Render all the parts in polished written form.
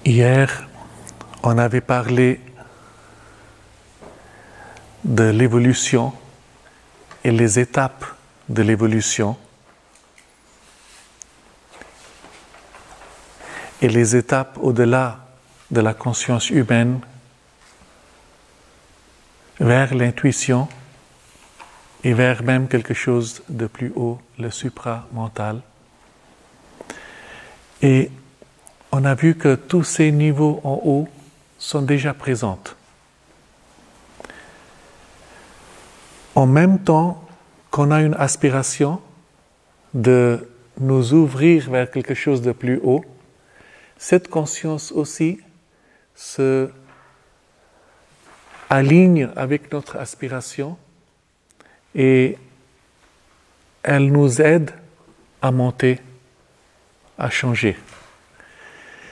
Hier, on avait parlé de l'évolution et les étapes de l'évolution et les étapes au-delà de la conscience humaine vers l'intuition et vers même quelque chose de plus haut, le supramental. Et on a vu que tous ces niveaux en haut sont déjà présents. En même temps qu'on a une aspiration de nous ouvrir vers quelque chose de plus haut, cette conscience aussi se aligne avec notre aspiration et elle nous aide à monter, à changer.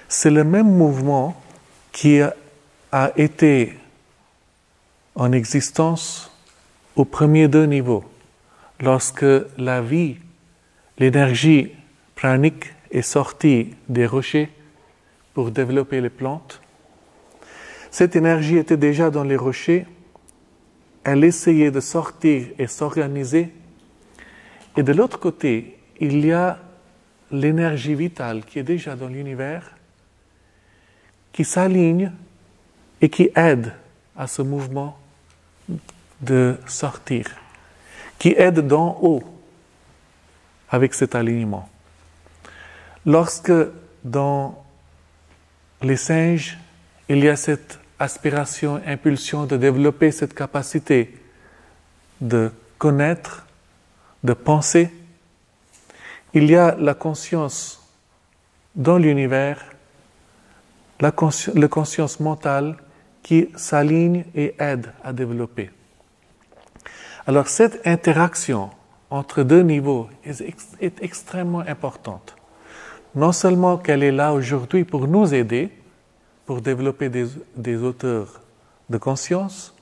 C'est le même mouvement qui a été en existence aux premiers deux niveaux, lorsque la vie, l'énergie pranique est sortie des rochers pour développer les plantes. Cette énergie était déjà dans les rochers, elle essayait de sortir et s'organiser, et de l'autre côté, il y a l'énergie vitale qui est déjà dans l'univers, qui s'aligne et qui aide à ce mouvement de sortir, qui aide d'en haut avec cet alignement. Lorsque dans les singes, il y a cette aspiration, impulsion de développer cette capacité de connaître, de penser, il y a la conscience dans l'univers, la conscience mentale qui s'aligne et aide à développer. Alors cette interaction entre deux niveaux est extrêmement importante. Non seulement qu'elle est là aujourd'hui pour nous aider, pour développer des hauteurs de conscience,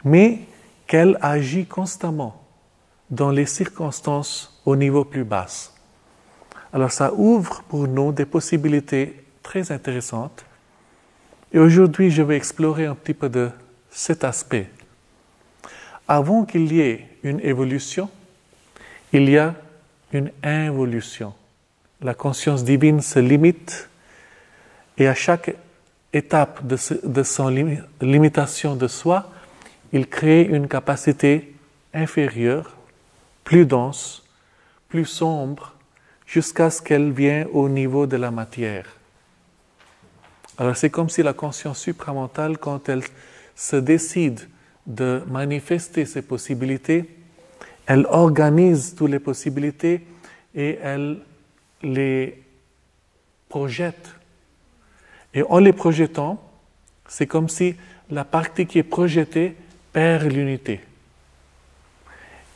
mais qu'elle agit constamment dans les circonstances au niveau plus bas. Alors ça ouvre pour nous des possibilités très intéressantes. Et aujourd'hui, je vais explorer un petit peu de cet aspect. Avant qu'il y ait une évolution, il y a une involution. La conscience divine se limite et à chaque étape de son limitation de soi, il crée une capacité inférieure, plus dense, plus sombre, jusqu'à ce qu'elle vienne au niveau de la matière. Alors c'est comme si la conscience supramentale, quand elle se décide de manifester ses possibilités, elle organise toutes les possibilités et elle les projette. Et en les projetant, c'est comme si la partie qui est projetée perd l'unité.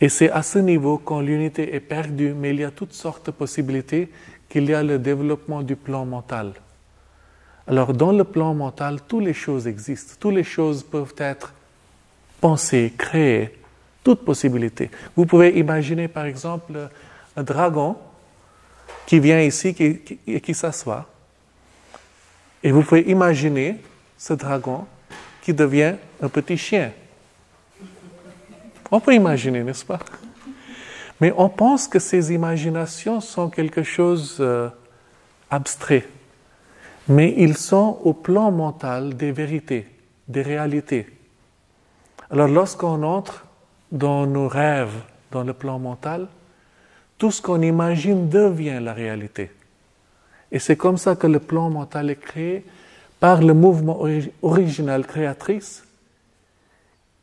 Et c'est à ce niveau, quand l'unité est perdue, mais il y a toutes sortes de possibilités, qu'il y a le développement du plan mental. Alors, dans le plan mental, toutes les choses existent. Toutes les choses peuvent être pensées, créées, toutes possibilités. Vous pouvez imaginer, par exemple, un dragon qui vient ici et qui s'assoit. Et vous pouvez imaginer ce dragon qui devient un petit chien. On peut imaginer, n'est-ce pas? Mais on pense que ces imaginations sont quelque chose d'abstrait. Mais ils sont au plan mental des vérités, des réalités. Alors lorsqu'on entre dans nos rêves, dans le plan mental, tout ce qu'on imagine devient la réalité. Et c'est comme ça que le plan mental est créé par le mouvement original créatrice,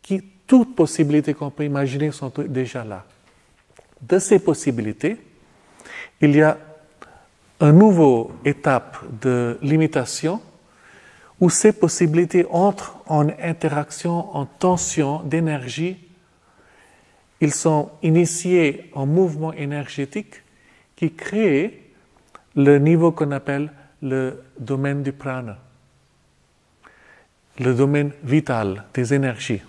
qui toutes possibilités qu'on peut imaginer sont déjà là. De ces possibilités, il y a une nouvelle étape de limitation où ces possibilités entrent en interaction, en tension d'énergie. Ils sont initiés en mouvement énergétique qui crée le niveau qu'on appelle le domaine du prana, le domaine vital des énergies.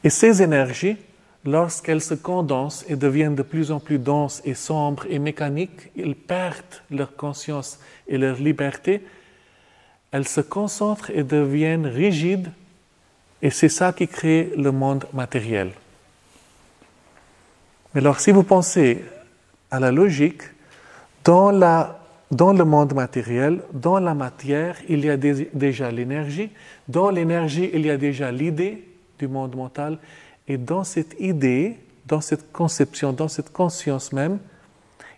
Et ces énergies, lorsqu'elles se condensent et deviennent de plus en plus denses et sombres et mécaniques, ils perdent leur conscience et leur liberté. elles se concentrent et deviennent rigides, et c'est ça qui crée le monde matériel. Mais alors, si vous pensez à la logique, dans le monde matériel, dans la matière, il y a déjà l'énergie. Dans l'énergie, il y a déjà l'idée du monde mental. Et dans cette idée, dans cette conception, dans cette conscience même,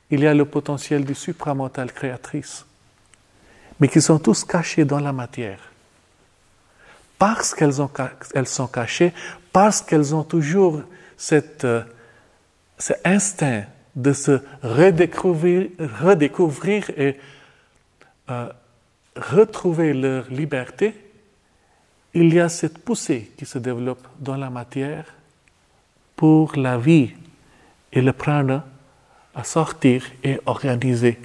il y a le potentiel du supramental créatrice. Mais qui sont tous cachés dans la matière. Parce qu'elles sont cachées, parce qu'elles ont toujours cet instinct de se redécouvrir et retrouver leur liberté, il y a cette poussée qui se développe dans la matière pour la vie et le prana à sortir et organiser.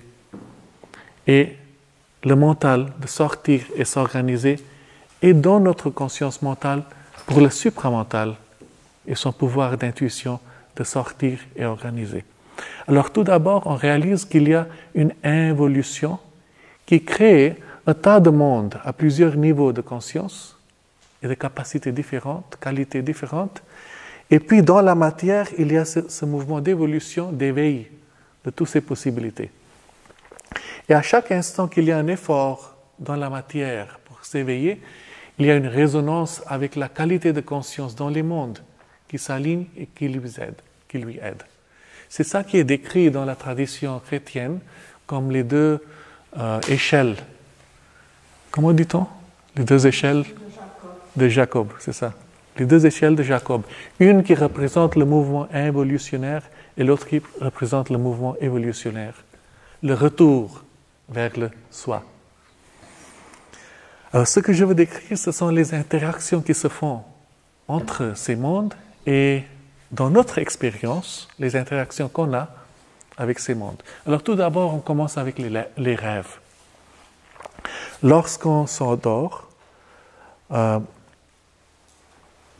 Et le mental de sortir et s'organiser est dans notre conscience mentale pour le supramental et son pouvoir d'intuition de sortir et organiser. Alors tout d'abord, on réalise qu'il y a une involution qui crée un tas de mondes à plusieurs niveaux de conscience et de capacités différentes, qualités différentes. Et puis dans la matière, il y a ce mouvement d'évolution, d'éveil de toutes ces possibilités. Et à chaque instant qu'il y a un effort dans la matière pour s'éveiller, il y a une résonance avec la qualité de conscience dans les mondes qui s'aligne et qui lui aide. C'est ça qui est décrit dans la tradition chrétienne comme les deux échelles. Comment dit-on? Les deux échelles de Jacob, c'est ça. Les deux échelles de Jacob. Une qui représente le mouvement involutionnaire et l'autre qui représente le mouvement évolutionnaire. Le retour vers le soi. Alors, ce que je veux décrire, ce sont les interactions qui se font entre ces mondes et dans notre expérience, les interactions qu'on a avec ces mondes. Alors tout d'abord, on commence avec les rêves. Lorsqu'on s'endort,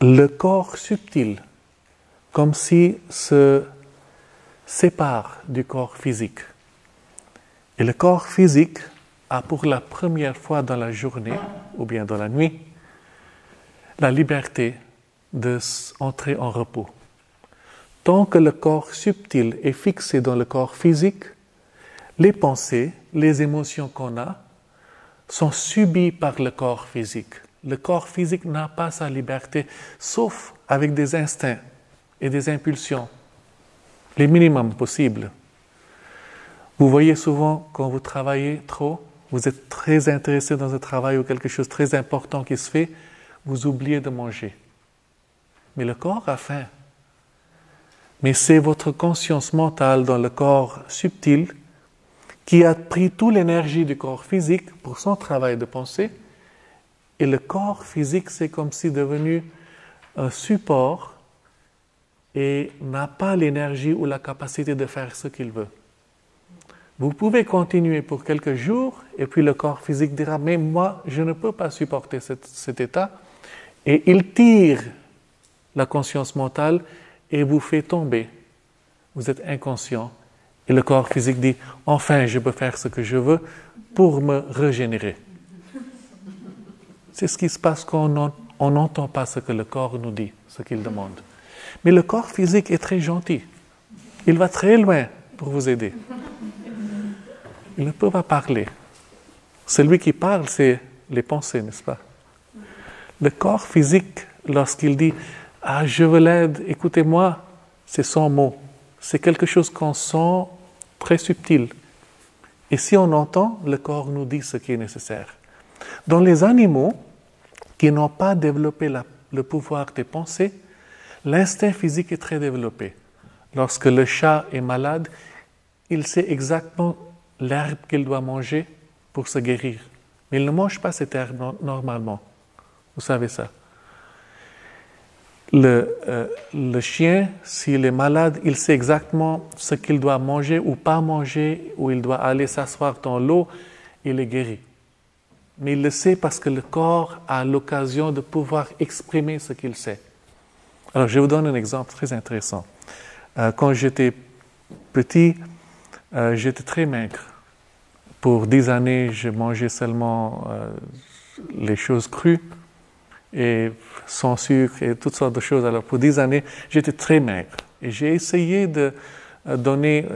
le corps subtil, comme si se sépare du corps physique. Et le corps physique a pour la première fois dans la journée, ou bien dans la nuit, la liberté d'entrer en repos. Tant que le corps subtil est fixé dans le corps physique, les pensées, les émotions qu'on a, sont subies par le corps physique. Le corps physique n'a pas sa liberté, sauf avec des instincts et des impulsions, les minimums possibles. Vous voyez souvent, quand vous travaillez trop, vous êtes très intéressé dans un travail ou quelque chose de très important qui se fait, vous oubliez de manger. Mais le corps a faim. Mais c'est votre conscience mentale dans le corps subtil qui a pris toute l'énergie du corps physique pour son travail de pensée. Et le corps physique, c'est comme si devenu un support et n'a pas l'énergie ou la capacité de faire ce qu'il veut. Vous pouvez continuer pour quelques jours et puis le corps physique dira « mais moi, je ne peux pas supporter cet état » et il tire la conscience mentale et vous fait tomber. Vous êtes inconscient et le corps physique dit « enfin, je peux faire ce que je veux pour me régénérer ». C'est ce qui se passe quand on n'entend pas ce que le corps nous dit, ce qu'il demande. Mais le corps physique est très gentil. Il va très loin pour vous aider. Il ne peut pas parler. Celui qui parle, c'est les pensées, n'est-ce pas? Le corps physique, lorsqu'il dit « ah, je veux l'aide, écoutez-moi », c'est sans mots. C'est quelque chose qu'on sent très subtil. Et si on entend, le corps nous dit ce qui est nécessaire. Dans les animaux qui n'ont pas développé le pouvoir des pensées, l'instinct physique est très développé. Lorsque le chat est malade, il sait exactement l'herbe qu'il doit manger pour se guérir. Mais il ne mange pas cette herbe normalement. Vous savez ça. Le chien, s'il est malade, il sait exactement ce qu'il doit manger ou pas manger, où il doit aller s'asseoir dans l'eau, il est guéri. Mais il le sait parce que le corps a l'occasion de pouvoir exprimer ce qu'il sait. Alors, je vous donne un exemple très intéressant. Quand j'étais petit, j'étais très maigre. pour 10 années, je mangeais seulement les choses crues et sans sucre et toutes sortes de choses. Alors pour 10 années, j'étais très maigre. Et j'ai essayé de donner,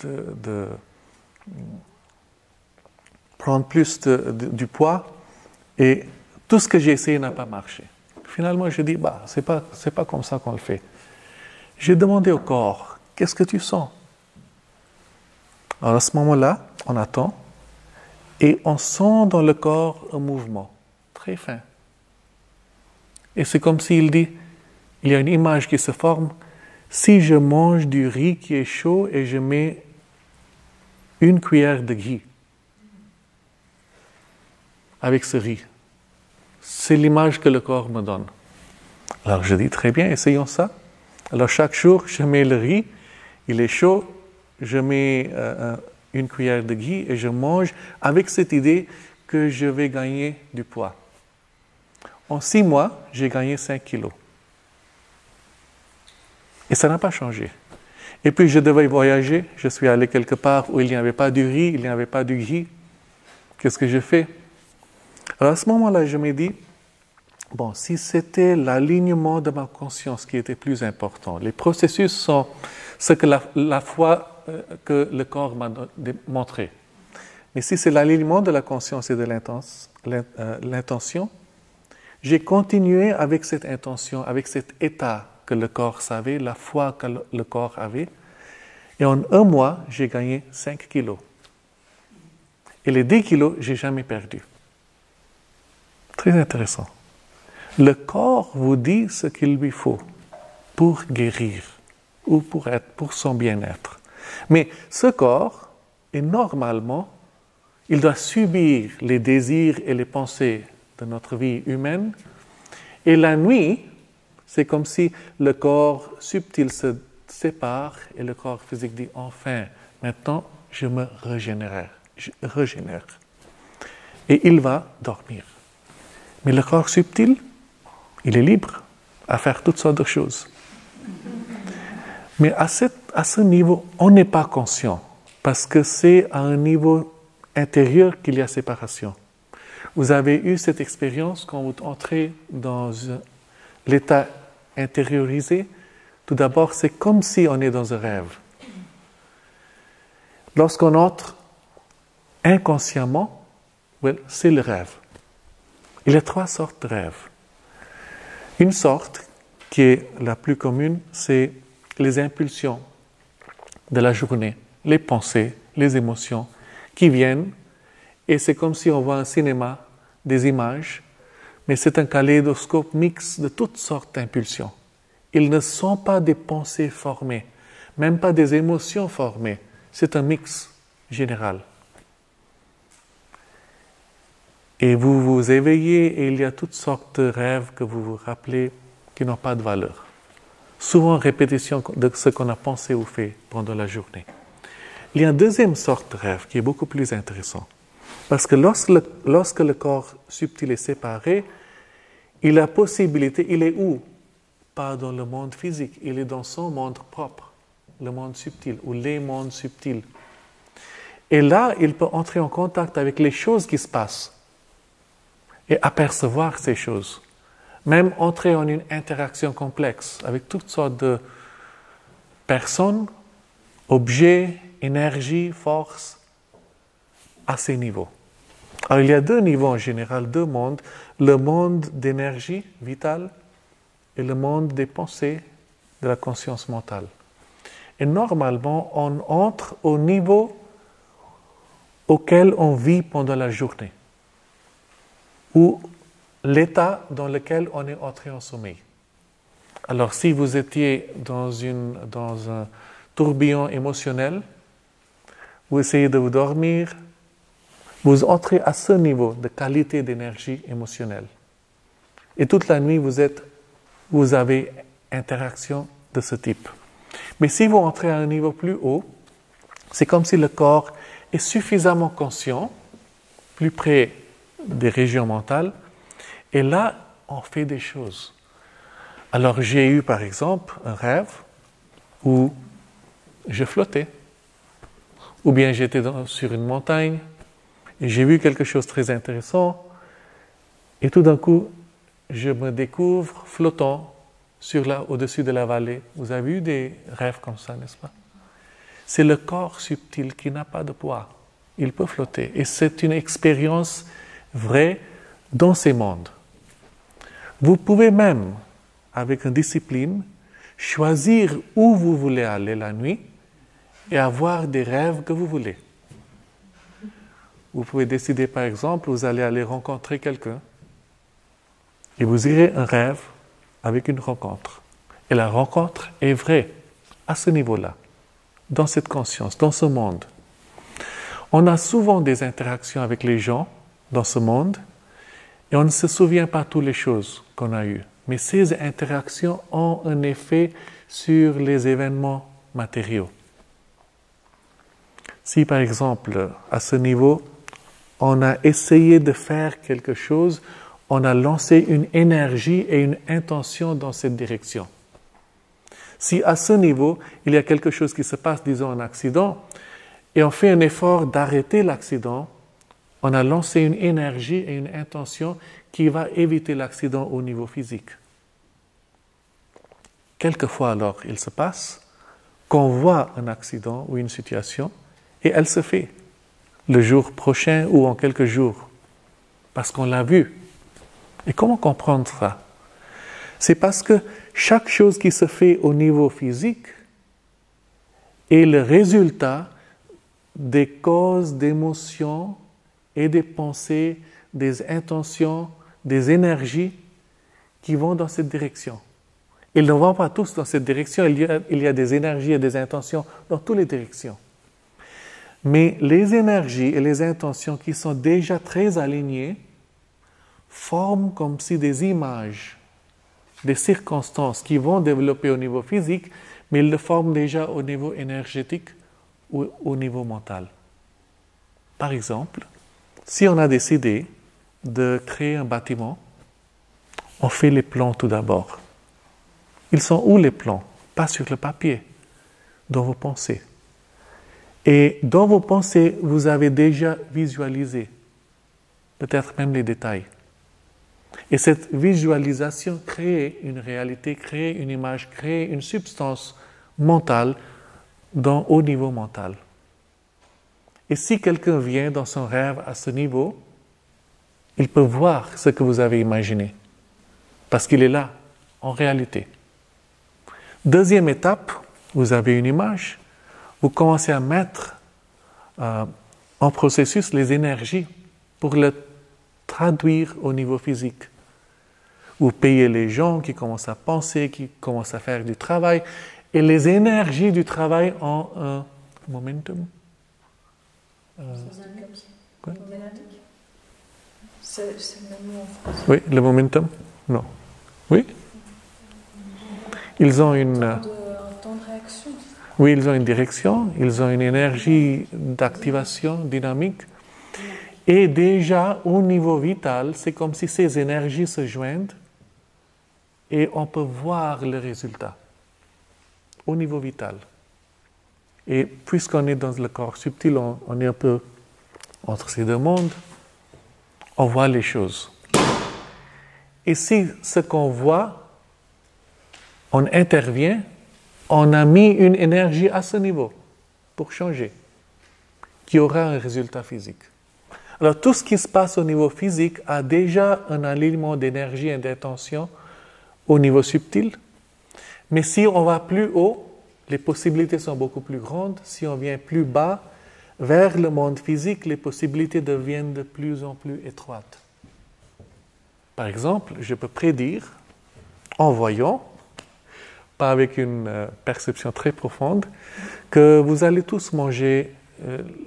de prendre plus du poids, et tout ce que j'ai essayé n'a pas marché. Finalement, je dis, c'est pas comme ça qu'on le fait. J'ai demandé au corps, qu'est-ce que tu sens? Alors à ce moment-là, on attend, et on sent dans le corps un mouvement très fin. Et c'est comme s'il dit, il y a une image qui se forme. Si je mange du riz qui est chaud et je mets une cuillère de ghee avec ce riz, c'est l'image que le corps me donne. Alors je dis, très bien, essayons ça. Alors chaque jour, je mets le riz, il est chaud, je mets une cuillère de ghee et je mange avec cette idée que je vais gagner du poids. En 6 mois, j'ai gagné 5 kilos. Et ça n'a pas changé. Et puis je devais voyager, je suis allé quelque part où il n'y avait pas du riz, il n'y avait pas du ghee. Qu'est-ce que je fais? Alors à ce moment-là, je me dis, si c'était l'alignement de ma conscience qui était plus important, les processus sont ce que la foi que le corps m'a montré. Mais si c'est l'alignement de la conscience et de l'intention, j'ai continué avec cette intention, avec cet état que le corps savait, la foi que le corps avait. Et en 1 mois, j'ai gagné 5 kilos. Et les 10 kilos, je n'ai jamais perdu. Très intéressant. Le corps vous dit ce qu'il lui faut pour guérir ou pour son bien-être. Mais ce corps, normalement, il doit subir les désirs et les pensées de notre vie humaine. Et la nuit, c'est comme si le corps subtil se sépare et le corps physique dit, enfin, maintenant, je me régénère. Et il va dormir. Mais le corps subtil, il est libre à faire toutes sortes de choses. Mais à ce niveau, on n'est pas conscient, parce que c'est à un niveau intérieur qu'il y a séparation. Vous avez eu cette expérience quand vous entrez dans l'état intériorisé. Tout d'abord, c'est comme si on est dans un rêve. Lorsqu'on entre inconsciemment, c'est le rêve. Il y a 3 sortes de rêves. Une sorte, qui est la plus commune, c'est les impulsions de la journée, les pensées, les émotions qui viennent, et c'est comme si on voit un cinéma, des images, mais c'est un kaléidoscope mixte de toutes sortes d'impulsions. Ils ne sont pas des pensées formées, même pas des émotions formées, c'est un mix général. Et vous vous éveillez et il y a toutes sortes de rêves que vous vous rappelez qui n'ont pas de valeur. Souvent répétition de ce qu'on a pensé ou fait pendant la journée. Il y a une deuxième sorte de rêve qui est beaucoup plus intéressant. Parce que lorsque le corps subtil est séparé, il a possibilité, il est où? Pas dans le monde physique, il est dans son monde propre, le monde subtil ou les mondes subtils. Et là, il peut entrer en contact avec les choses qui se passent et apercevoir ces choses. Même entrer en une interaction complexe avec toutes sortes de personnes, objets, énergie, force, à ces niveaux. Alors, il y a 2 niveaux en général, 2 mondes. Le monde d'énergie vitale et le monde des pensées, de la conscience mentale. Et normalement, on entre au niveau auquel on vit pendant la journée, ou l'état dans lequel on est entré en sommeil. Alors, si vous étiez dans un tourbillon émotionnel, vous essayez de vous dormir, vous entrez à ce niveau de qualité d'énergie émotionnelle. Et toute la nuit, vous avez interaction de ce type. Mais si vous entrez à un niveau plus haut, c'est comme si le corps est suffisamment conscient, plus près des régions mentales, et là, on fait des choses. Alors, j'ai eu, par exemple, un rêve où je flottais, ou bien j'étais sur une montagne, Et j'ai vu quelque chose de très intéressant. Et tout d'un coup, je me découvre flottant au-dessus de la vallée. Vous avez eu des rêves comme ça, n'est-ce pas? C'est le corps subtil qui n'a pas de poids. Il peut flotter. Et c'est une expérience vraie dans ces mondes. Vous pouvez même, avec une discipline, choisir où vous voulez aller la nuit et avoir des rêves que vous voulez. Vous pouvez décider, par exemple, vous allez aller rencontrer quelqu'un et vous irez un rêve avec une rencontre. Et la rencontre est vraie à ce niveau-là, dans cette conscience, dans ce monde. On a souvent des interactions avec les gens dans ce monde et on ne se souvient pas de toutes les choses qu'on a eues. Mais ces interactions ont un effet sur les événements matériaux. Si par exemple, à ce niveau, on a essayé de faire quelque chose, on a lancé une énergie et une intention dans cette direction. Si à ce niveau, il y a quelque chose qui se passe, disons un accident, et on fait un effort d'arrêter l'accident, on a lancé une énergie et une intention qui va éviter l'accident au niveau physique. Quelquefois alors, il se passe qu'on voit un accident ou une situation et elle se fait le jour prochain ou en quelques jours parce qu'on l'a vu. Et comment comprendre ça? C'est parce que chaque chose qui se fait au niveau physique est le résultat des causes d'émotions et des pensées, des intentions, des énergies qui vont dans cette direction. Ils ne vont pas tous dans cette direction, il y a des énergies et des intentions dans toutes les directions. Mais les énergies et les intentions qui sont déjà très alignées forment comme si des images, des circonstances qui vont développer au niveau physique, mais ils le forment déjà au niveau énergétique ou au niveau mental. Par exemple, si on a décidé de créer un bâtiment, on fait les plans tout d'abord. Ils sont où les plans? Pas sur le papier, dans vos pensées. Et dans vos pensées, vous avez déjà visualisé, peut-être même les détails. Et cette visualisation crée une réalité, crée une image, crée une substance mentale au niveau mental. Et si quelqu'un vient dans son rêve à ce niveau, il peut voir ce que vous avez imaginé, parce qu'il est là, en réalité. Deuxième étape, vous avez une image, vous commencez à mettre en processus les énergies pour le traduire au niveau physique. Vous payez les gens qui commencent à penser, qui commencent à faire du travail, et les énergies du travail ont un momentum. Quoi? C'est le même mot en français. Oui, le momentum? Non. Oui? Ils ont un temps de réaction. Oui, ils ont une direction, ils ont une énergie d'activation dynamique. Et déjà, au niveau vital, c'est comme si ces énergies se joignent et on peut voir le résultat au niveau vital. Et puisqu'on est dans le corps subtil, on est un peu entre ces deux mondes, on voit les choses. Et si ce qu'on voit, on intervient, on a mis une énergie à ce niveau pour changer, qui aura un résultat physique. Alors tout ce qui se passe au niveau physique a déjà un alignement d'énergie et d'intention au niveau subtil, mais si on va plus haut, les possibilités sont beaucoup plus grandes. Si on vient plus bas, vers le monde physique, les possibilités deviennent de plus en plus étroites. Par exemple, je peux prédire, en voyant, pas avec une perception très profonde, que vous allez tous manger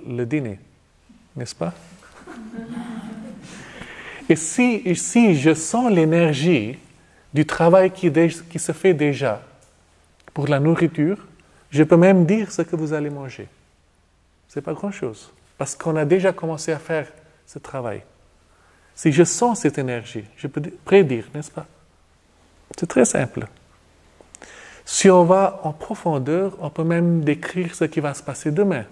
le dîner, n'est-ce pas? Et si je sens l'énergie du travail qui se fait déjà pour la nourriture, je peux même dire ce que vous allez manger. Ce n'est pas grand-chose, parce qu'on a déjà commencé à faire ce travail. Si je sens cette énergie, je peux prédire, n'est-ce pas? C'est très simple. Si on va en profondeur, on peut même décrire ce qui va se passer demain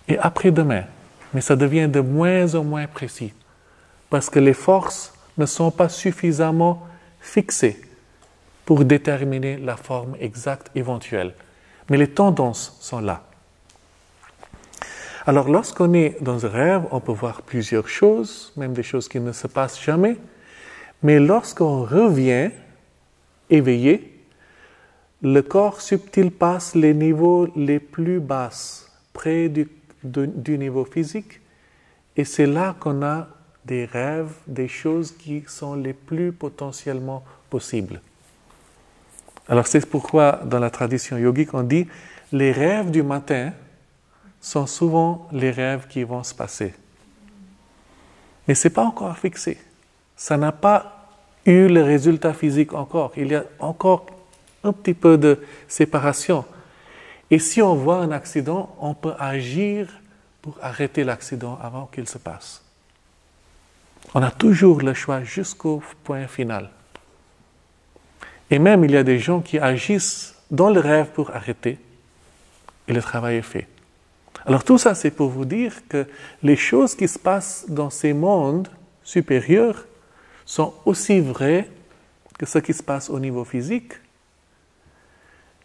et après-demain. mais ça devient de moins en moins précis, parce que les forces ne sont pas suffisamment fixées pour déterminer la forme exacte éventuelle. Mais les tendances sont là. Alors, lorsqu'on est dans un rêve, on peut voir plusieurs choses, même des choses qui ne se passent jamais. Mais lorsqu'on revient éveillé, le corps subtil passe les niveaux les plus bas, près du niveau physique, et c'est là qu'on a des rêves, des choses qui sont les plus potentiellement possibles. Alors c'est pourquoi dans la tradition yogique on dit les rêves du matin sont souvent les rêves qui vont se passer. Mais ce n'est pas encore fixé. Ça n'a pas eu le résultat physique encore. Il y a encore un petit peu de séparation. Et si on voit un accident, on peut agir pour arrêter l'accident avant qu'il se passe. On a toujours le choix jusqu'au point final. Et même, il y a des gens qui agissent dans le rêve pour arrêter, et le travail est fait. Alors tout ça, c'est pour vous dire que les choses qui se passent dans ces mondes supérieurs sont aussi vraies que ce qui se passe au niveau physique.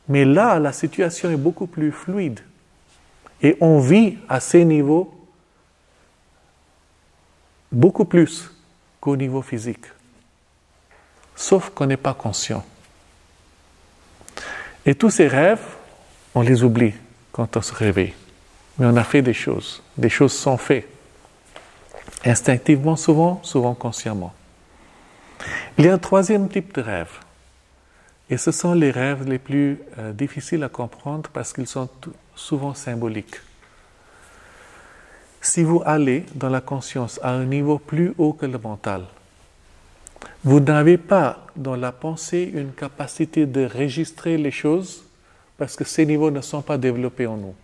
Mais là, la situation est beaucoup plus fluide. Et on vit à ces niveaux beaucoup plus qu'au niveau physique. Sauf qu'on n'est pas conscient. Et tous ces rêves, on les oublie quand on se réveille. Mais on a fait des choses sont faites. Instinctivement, souvent consciemment. Il y a un troisième type de rêve. Et ce sont les rêves les plus difficiles à comprendre parce qu'ils sont souvent symboliques. Si vous allez dans la conscience à un niveau plus haut que le mental, vous n'avez pas dans la pensée une capacité de enregistrer les choses parce que ces niveaux ne sont pas développés en nous.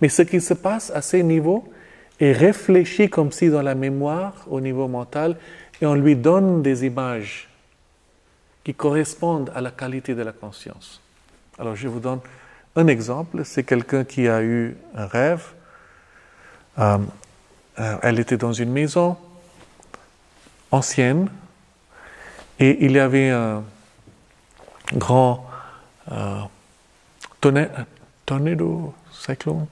Mais ce qui se passe à ces niveaux est réfléchi comme si dans la mémoire au niveau mental et on lui donne des images qui correspondent à la qualité de la conscience. Alors je vous donne un exemple, c'est quelqu'un qui a eu un rêve. Elle était dans une maison ancienne et il y avait un grand tornado, cyclone.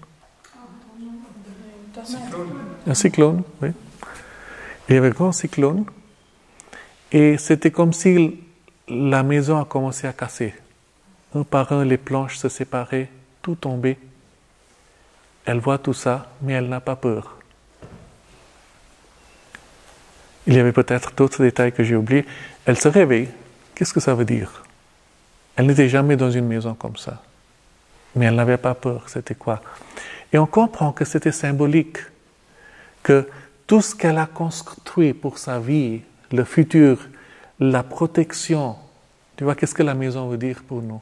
Un cyclone, oui. Il y avait un grand cyclone et c'était comme si la maison a commencé à casser. Un par un, les planches se séparaient, tout tombait. Elle voit tout ça, mais elle n'a pas peur. Il y avait peut-être d'autres détails que j'ai oubliés. Elle se réveille. Qu'est-ce que ça veut dire? Elle n'était jamais dans une maison comme ça. Mais elle n'avait pas peur. C'était quoi? Et on comprend que c'était symbolique. Que tout ce qu'elle a construit pour sa vie, le futur, la protection. Tu vois, qu'est-ce que la maison veut dire pour nous?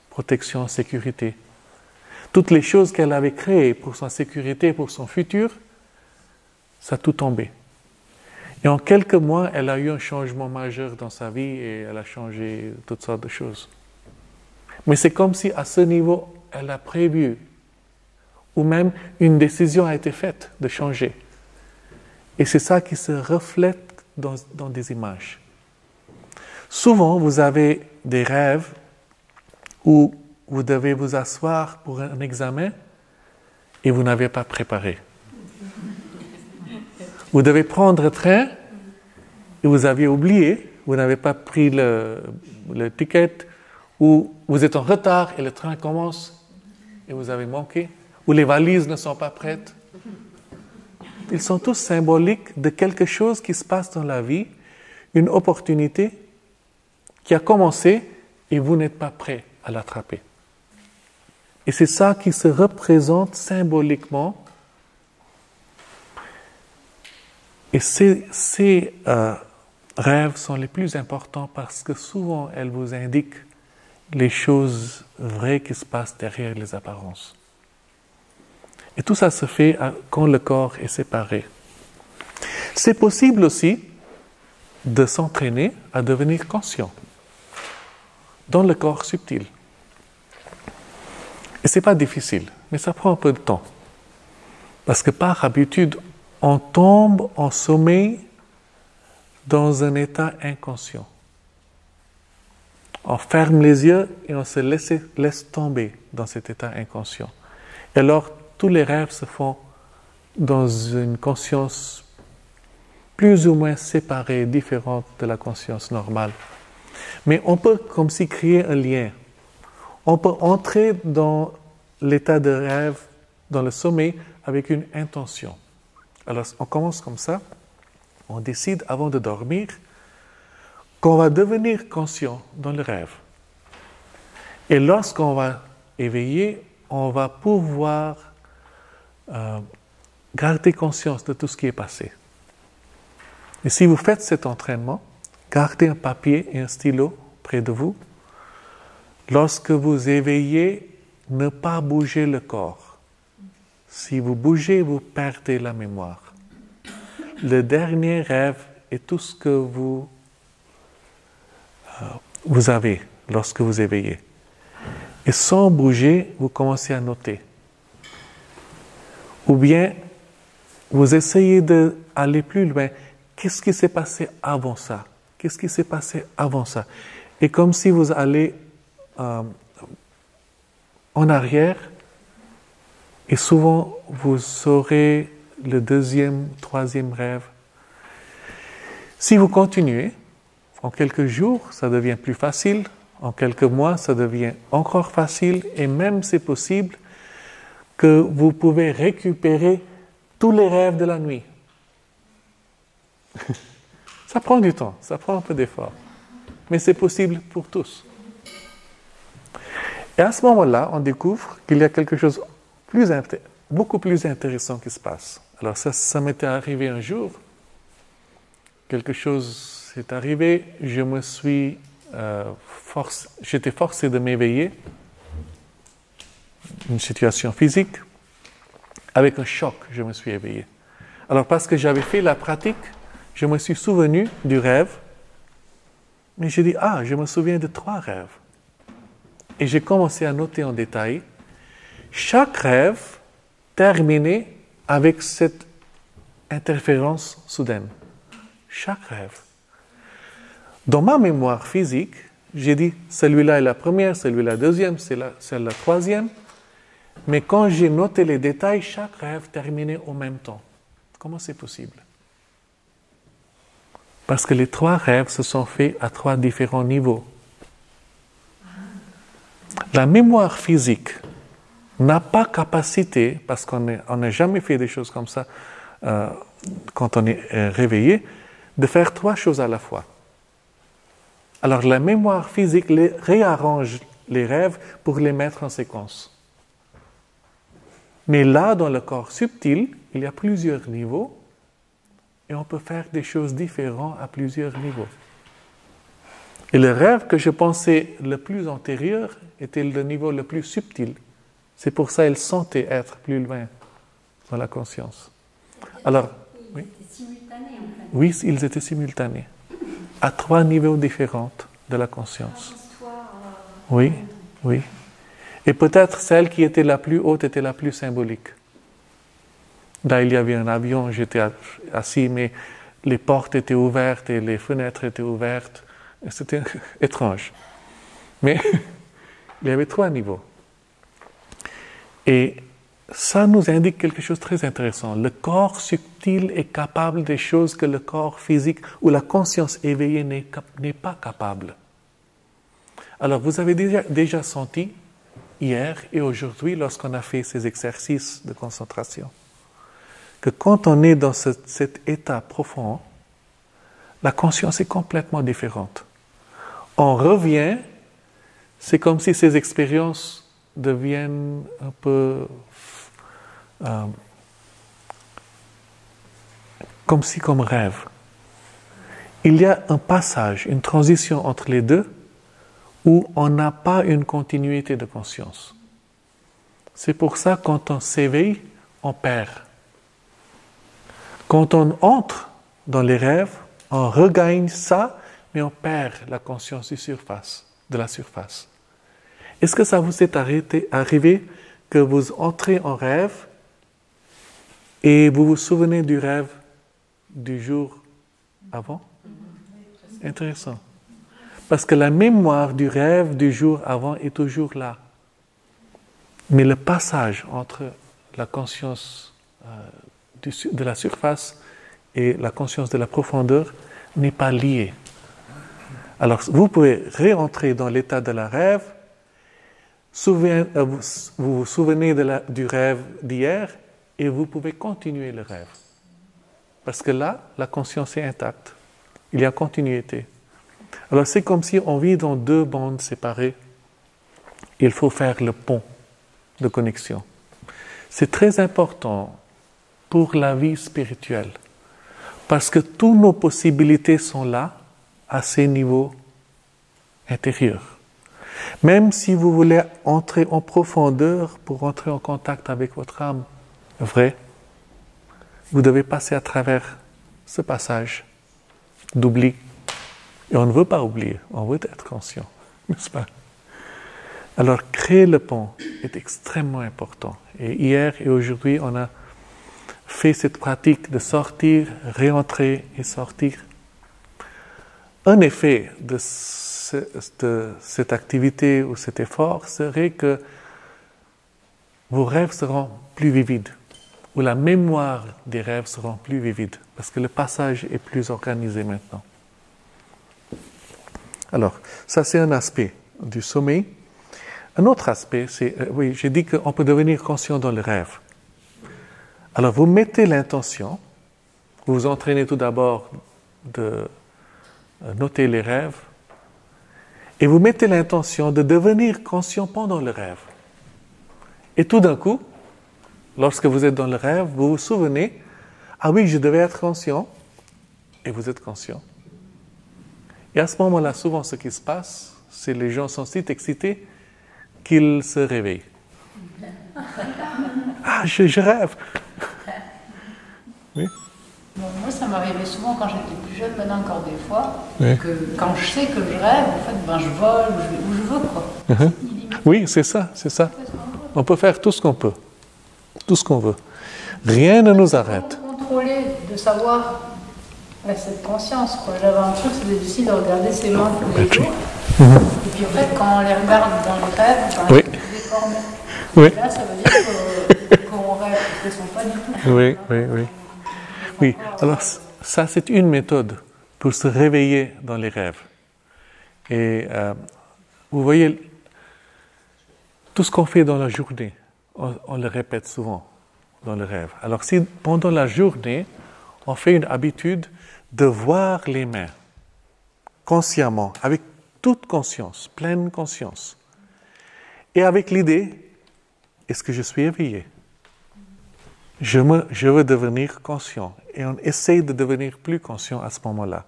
Protection, sécurité. Toutes les choses qu'elle avait créées pour sa sécurité, pour son futur, ça a tout tombé. Et en quelques mois, elle a eu un changement majeur dans sa vie et elle a changé toutes sortes de choses. Mais c'est comme si à ce niveau, elle a prévu, ou même une décision a été faite de changer. Et c'est ça qui se reflète dans des images. Souvent, vous avez des rêves où vous devez vous asseoir pour un examen et vous n'avez pas préparé. Vous devez prendre le train et vous aviez oublié, vous n'avez pas pris le ticket, ou vous êtes en retard et le train commence et vous avez manqué, ou les valises ne sont pas prêtes. Ils sont tous symboliques de quelque chose qui se passe dans la vie, une opportunité qui a commencé et vous n'êtes pas prêt à l'attraper. Et c'est ça qui se représente symboliquement. Et ces rêves sont les plus importants parce que souvent elles vous indiquent les choses vraies qui se passent derrière les apparences. Et tout ça se fait quand le corps est séparé. C'est possible aussi de s'entraîner à devenir conscient dans le corps subtil. Et ce n'est pas difficile, mais ça prend un peu de temps. Parce que par habitude, on tombe en sommeil dans un état inconscient. On ferme les yeux et on se laisse tomber dans cet état inconscient. Et alors, tous les rêves se font dans une conscience plus ou moins séparée, différente de la conscience normale. Mais on peut comme si créer un lien. On peut entrer dans l'état de rêve, dans le sommeil, avec une intention. Alors, on commence comme ça. On décide avant de dormir qu'on va devenir conscient dans le rêve. Et lorsqu'on va éveiller, on va pouvoir garder conscience de tout ce qui est passé. Et si vous faites cet entraînement, gardez un papier et un stylo près de vous. Lorsque vous éveillez, ne pas bouger le corps. Si vous bougez, vous perdez la mémoire. Le dernier rêve est tout ce que vous avez lorsque vous éveillez. Et sans bouger, vous commencez à noter. Ou bien, vous essayez d'aller plus loin. Qu'est-ce qui s'est passé avant ça? Qu'est-ce qui s'est passé avant ça? Et comme si vous allez en arrière, et souvent vous saurez le deuxième, troisième rêve. Si vous continuez, en quelques jours, ça devient plus facile. En quelques mois, ça devient encore facile. Et même, c'est possible que vous pouvez récupérer tous les rêves de la nuit. Ça prend du temps, ça prend un peu d'effort. Mais c'est possible pour tous. Et à ce moment-là, on découvre qu'il y a quelque chose beaucoup plus intéressant qui se passe. Alors ça m'était arrivé un jour. Quelque chose s'est arrivé. Je me suis j'étais forcé de m'éveiller. Une situation physique. Avec un choc, je me suis éveillé. Alors parce que j'avais fait la pratique, je me suis souvenu du rêve. Mais j'ai dit, je me souviens de 3 rêves. Et j'ai commencé à noter en détail. Chaque rêve terminait avec cette interférence soudaine. Chaque rêve. Dans ma mémoire physique, j'ai dit, celui-là est la première, celui-là la deuxième, c'est la troisième. Mais quand j'ai noté les détails, chaque rêve terminait au même temps. Comment c'est possible? Parce que les 3 rêves se sont faits à 3 différents niveaux. La mémoire physique n'a pas capacité, parce qu'on n'a jamais fait des choses comme ça quand on est réveillé, de faire 3 choses à la fois. Alors la mémoire physique réarrange les rêves pour les mettre en séquence. Mais là, dans le corps subtil, il y a plusieurs niveaux et on peut faire des choses différentes à plusieurs niveaux. Et le rêve que je pensais le plus antérieur était le niveau le plus subtil. C'est pour ça qu'il sentait être plus loin dans la conscience. Alors, ils étaient simultanés en fait. Oui, ils étaient simultanés, à 3 niveaux différents de la conscience. Oui. Et peut-être celle qui était la plus haute était la plus symbolique. Là, il y avait un avion, j'étais assis, mais les portes étaient ouvertes et les fenêtres étaient ouvertes. C'était étrange. Mais il y avait 3 niveaux. Et ça nous indique quelque chose de très intéressant. Le corps subtil est capable des choses que le corps physique ou la conscience éveillée n'est pas capable. Alors, vous avez déjà senti hier et aujourd'hui, lorsqu'on a fait ces exercices de concentration, que quand on est dans cet état profond, la conscience est complètement différente. On revient, c'est comme si ces expériences deviennent un peu comme rêve. Il y a un passage, une transition entre les deux où on n'a pas une continuité de conscience. C'est pour ça que quand on s'éveille, on perd. Quand on entre dans les rêves, on regagne ça, mais on perd la conscience de la surface. Est-ce que ça vous est arrivé que vous entrez en rêve Et vous vous souvenez du rêve du jour avant? Intéressant. Parce que la mémoire du rêve du jour avant est toujours là. Mais le passage entre la conscience de la surface et la conscience de la profondeur n'est pas lié. Alors, vous pouvez réentrer dans l'état de la rêve, vous vous souvenez du rêve d'hier et vous pouvez continuer le rêve. Parce que là, la conscience est intacte. Il y a continuité. Alors, c'est comme si on vit dans deux bandes séparées. Il faut faire le pont de connexion. C'est très important pour la vie spirituelle. Parce que toutes nos possibilités sont là, à ces niveaux intérieurs. Même si vous voulez entrer en profondeur pour entrer en contact avec votre âme vraie, vous devez passer à travers ce passage d'oubli. Et on ne veut pas oublier, on veut être conscient, n'est-ce pas? Alors, créer le pont est extrêmement important. Et hier et aujourd'hui, on a fait cette pratique de sortir, réentrer et sortir. Un effet de cette activité ou cet effort serait que vos rêves seront plus vivides, ou la mémoire des rêves seront plus vivides, parce que le passage est plus organisé maintenant. Alors, ça c'est un aspect du sommeil. Un autre aspect, c'est, oui, j'ai dit qu'on peut devenir conscient dans le rêve. Alors, vous mettez l'intention, vous vous entraînez tout d'abord de noter les rêves, et vous mettez l'intention de devenir conscient pendant le rêve. Et tout d'un coup, lorsque vous êtes dans le rêve, vous vous souvenez, ah oui, je devais être conscient, et vous êtes conscient. Et à ce moment-là, souvent, ce qui se passe, c'est que les gens sont si excités qu'ils se réveillent. Ah, je rêve. Oui. Bon, moi, ça m'arrivait souvent quand j'étais plus jeune, maintenant encore des fois, Oui. que quand je sais que je rêve, en fait, ben, je vole où je veux, quoi. Oui, c'est ça, c'est ça. On peut faire tout ce qu'on peut, tout ce qu'on veut. Rien ne nous arrête. Contrôler, de savoir cette conscience, quoi. J'avais un truc, c'était difficile de regarder ses mains tous les jours. Et puis, en fait, quand on les regarde dans les rêves, ben, Oui. elles sont déformées. Oui. Et là, ça veut dire qu'on rêve, qu'elles ne sont pas du tout. Oui, oui, oui. Oui, alors ça c'est une méthode pour se réveiller dans les rêves. Et vous voyez, tout ce qu'on fait dans la journée, on le répète souvent dans le rêve. Alors si pendant la journée, on fait une habitude de voir les mains consciemment, avec toute conscience, pleine conscience, et avec l'idée, est-ce que je suis éveillé? Je veux devenir conscient. Et on essaie de devenir plus conscient à ce moment-là.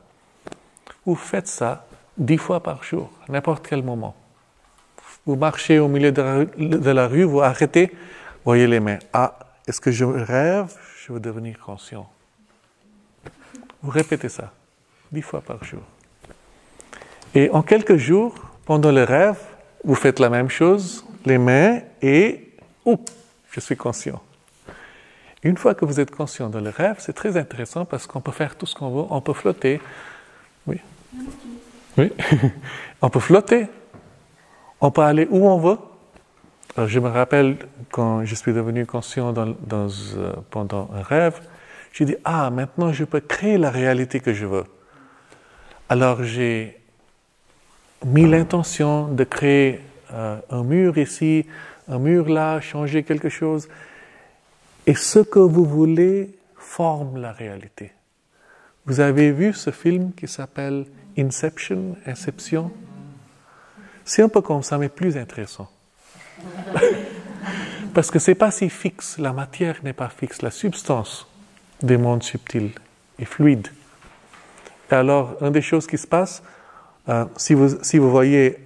Vous faites ça 10 fois par jour, n'importe quel moment. Vous marchez au milieu de la rue, vous arrêtez, voyez les mains. Ah, est-ce que je rêve? Je veux devenir conscient. Vous répétez ça 10 fois par jour. Et en quelques jours, pendant le rêve, vous faites la même chose, les mains, et je suis conscient. Une fois que vous êtes conscient dans le rêve, c'est très intéressant parce qu'on peut faire tout ce qu'on veut. On peut flotter. Oui. Oui. On peut flotter. On peut aller où on veut. Alors, je me rappelle quand je suis devenu conscient pendant un rêve, j'ai dit, maintenant je peux créer la réalité que je veux. Alors j'ai mis l'intention de créer un mur ici, un mur là, changer quelque chose. Et ce que vous voulez forme la réalité. Vous avez vu ce film qui s'appelle Inception? C'est un peu comme ça, mais plus intéressant. Parce que c'est pas si fixe, la matière n'est pas fixe, la substance des mondes subtils est fluide. Et alors, une des choses qui se passe, si vous voyez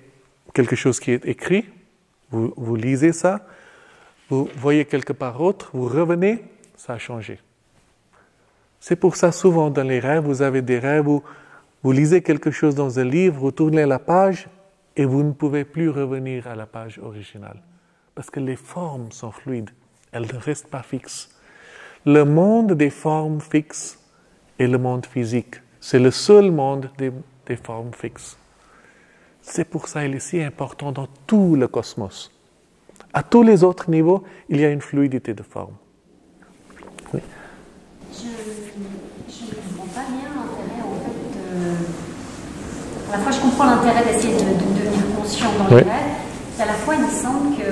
quelque chose qui est écrit, vous lisez ça, vous voyez quelque part autre, vous revenez, ça a changé. C'est pour ça, souvent, dans les rêves, vous avez des rêves où vous lisez quelque chose dans un livre, vous tournez la page et vous ne pouvez plus revenir à la page originale. Parce que les formes sont fluides, elles ne restent pas fixes. le monde des formes fixes est le monde physique. C'est le seul monde des formes fixes. C'est pour ça qu'il est si important dans tout le cosmos. À tous les autres niveaux, il y a une fluidité de forme. Oui. Je ne comprends pas bien l'intérêt, en fait, à la fois je comprends l'intérêt d'essayer de devenir conscient dans le rêve, et à la fois il me semble que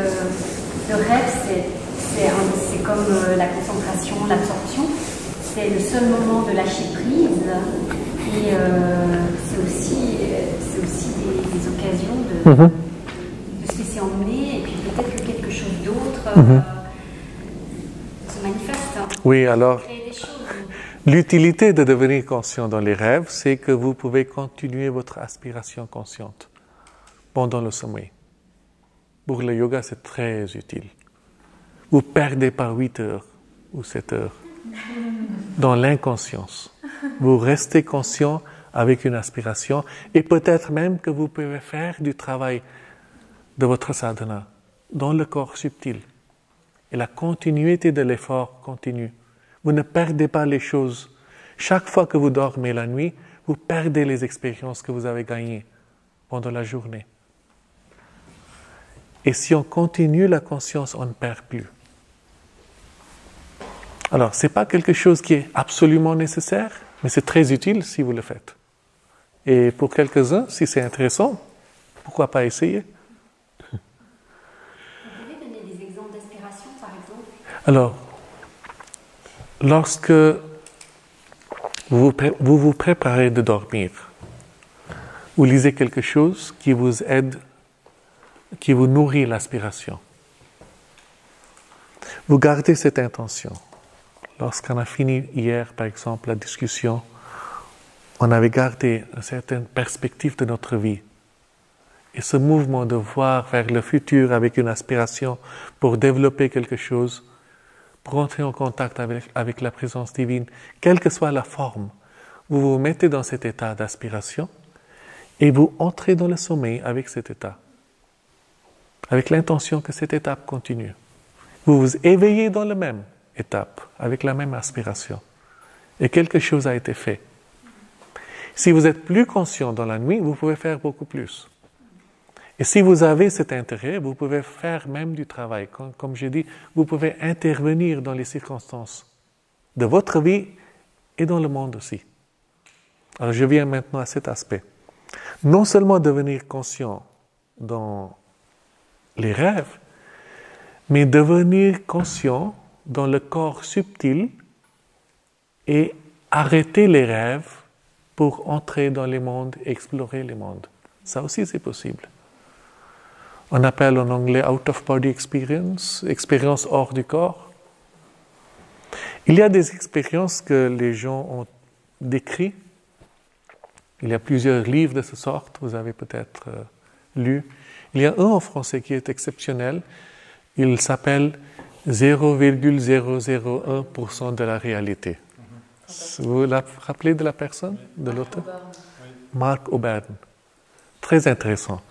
le rêve, c'est comme la concentration, l'absorption, c'est le seul moment de lâcher prise, et c'est aussi des occasions de se laisser emmener, et puis peut-être que quelque chose d'autre se manifeste. Oui, alors, Créer des choses. l'utilité de devenir conscient dans les rêves, c'est que vous pouvez continuer votre aspiration consciente pendant le sommeil. Pour le yoga, c'est très utile. Vous ne perdez pas 8 heures ou 7 heures dans l'inconscience. Vous restez conscient avec une aspiration et peut-être même que vous pouvez faire du travail de votre sadhana dans le corps subtil. Et la continuité de l'effort continue. Vous ne perdez pas les choses. Chaque fois que vous dormez la nuit, vous perdez les expériences que vous avez gagnées pendant la journée. Et si on continue la conscience, on ne perd plus. Alors, ce n'est pas quelque chose qui est absolument nécessaire, mais c'est très utile si vous le faites. Et pour quelques-uns, si c'est intéressant, pourquoi pas essayer? Vous pouvez donner des exemples d'aspiration, par exemple? Alors, lorsque vous vous préparez de dormir, vous lisez quelque chose qui vous aide, qui vous nourrit l'aspiration. Vous gardez cette intention. Lorsqu'on a fini hier, par exemple, la discussion, on avait gardé une certaine perspective de notre vie. Et ce mouvement de voir vers le futur avec une aspiration pour développer quelque chose, pour entrer en contact avec la présence divine, quelle que soit la forme, vous vous mettez dans cet état d'aspiration et vous entrez dans le sommeil avec cet état, avec l'intention que cette étape continue. Vous vous éveillez dans la même étape, avec la même aspiration. Et quelque chose a été fait. Si vous êtes plus conscient dans la nuit, vous pouvez faire beaucoup plus. Et si vous avez cet intérêt, vous pouvez faire même du travail. Comme j'ai dit, vous pouvez intervenir dans les circonstances de votre vie et dans le monde aussi. Alors je viens maintenant à cet aspect. Non seulement devenir conscient dans les rêves, mais devenir conscient dans le corps subtil et arrêter les rêves pour entrer dans les mondes, explorer les mondes. Ça aussi c'est possible. On appelle en anglais out of body experience, expérience hors du corps. Il y a des expériences que les gens ont décrites. Il y a plusieurs livres de ce sort, vous avez peut-être lu. Il y a un en français qui est exceptionnel. Il s'appelle 0,001% de la réalité. Vous vous rappelez de la personne, de l'auteur? Mark O'Byrne. Très intéressant.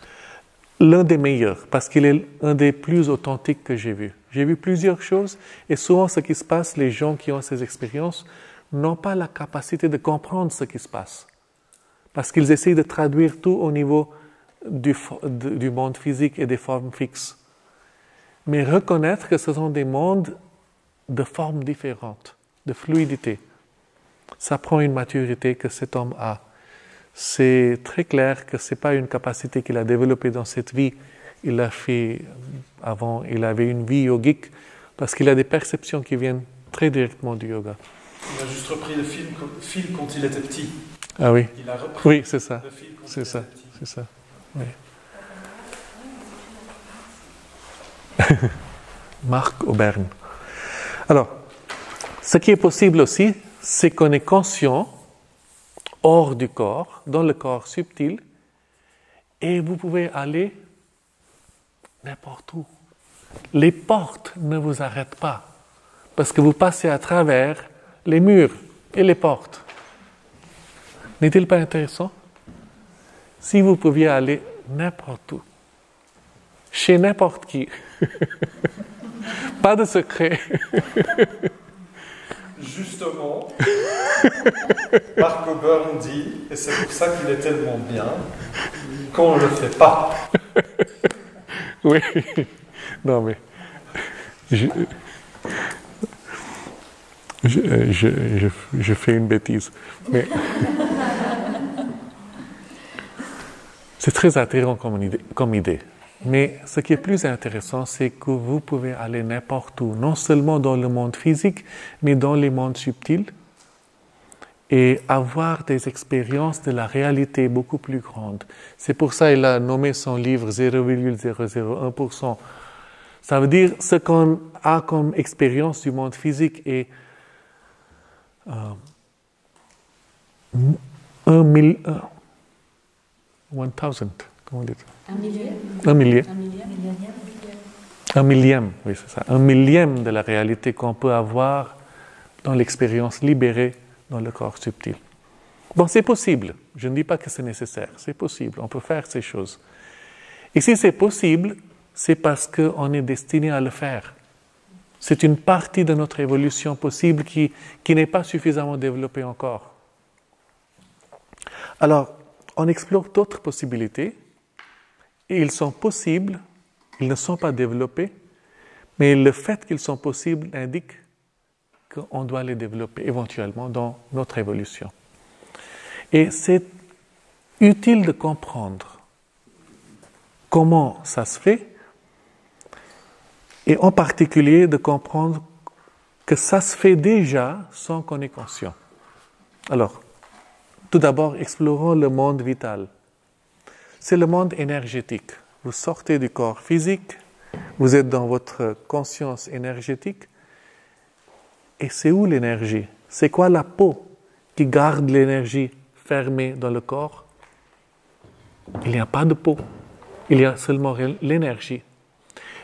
L'un des meilleurs, parce qu'il est un des plus authentiques que j'ai vu. J'ai vu plusieurs choses, et souvent ce qui se passe, les gens qui ont ces expériences n'ont pas la capacité de comprendre ce qui se passe. Parce qu'ils essayent de traduire tout au niveau du monde physique et des formes fixes. Mais reconnaître que ce sont des mondes de formes différentes, de fluidité. Ça prend une maturité que cet homme a. C'est très clair que ce n'est pas une capacité qu'il a développée dans cette vie. Il l'a fait avant, il avait une vie yogique, parce qu'il a des perceptions qui viennent très directement du yoga. Il a juste repris le fil quand il était petit. Ah oui. Il a repris oui, c'est ça. le fil quand C'est il ça. était petit. C'est ça. Oui. Mark O'Byrne. Alors, ce qui est possible aussi, c'est qu'on est conscient hors du corps, dans le corps subtil, et vous pouvez aller n'importe où. Les portes ne vous arrêtent pas, parce que vous passez à travers les murs et les portes. N'est-il pas intéressant? Si vous pouviez aller n'importe où, chez n'importe qui, pas de secret. Justement, Mark Coburn dit, et c'est pour ça qu'il est tellement bien, qu'on ne le fait pas. Oui, non mais je fais une bêtise, mais c'est très attirant comme idée. Mais ce qui est plus intéressant, c'est que vous pouvez aller n'importe où, non seulement dans le monde physique, mais dans les mondes subtils, et avoir des expériences de la réalité beaucoup plus grandes. C'est pour ça qu'il a nommé son livre 0,001%. Ça veut dire ce qu'on a comme expérience du monde physique est 1000, comment dit-on? Un millième. Un millier. Un millième. Un millième, oui, c'est ça. Un millième de la réalité qu'on peut avoir dans l'expérience libérée dans le corps subtil. Bon, c'est possible. Je ne dis pas que c'est nécessaire. C'est possible. On peut faire ces choses. Et si c'est possible, c'est parce qu'on est destiné à le faire. C'est une partie de notre évolution possible qui n'est pas suffisamment développée encore. Alors, on explore d'autres possibilités. Et ils sont possibles, ils ne sont pas développés, mais le fait qu'ils sont possibles indique qu'on doit les développer éventuellement dans notre évolution. Et c'est utile de comprendre comment ça se fait, et en particulier de comprendre que ça se fait déjà sans qu'on ait conscience. Alors, tout d'abord, explorons le monde vital. C'est le monde énergétique. Vous sortez du corps physique, vous êtes dans votre conscience énergétique. Et c'est où l'énergie? C'est quoi la peau qui garde l'énergie fermée dans le corps? Il n'y a pas de peau. Il y a seulement l'énergie.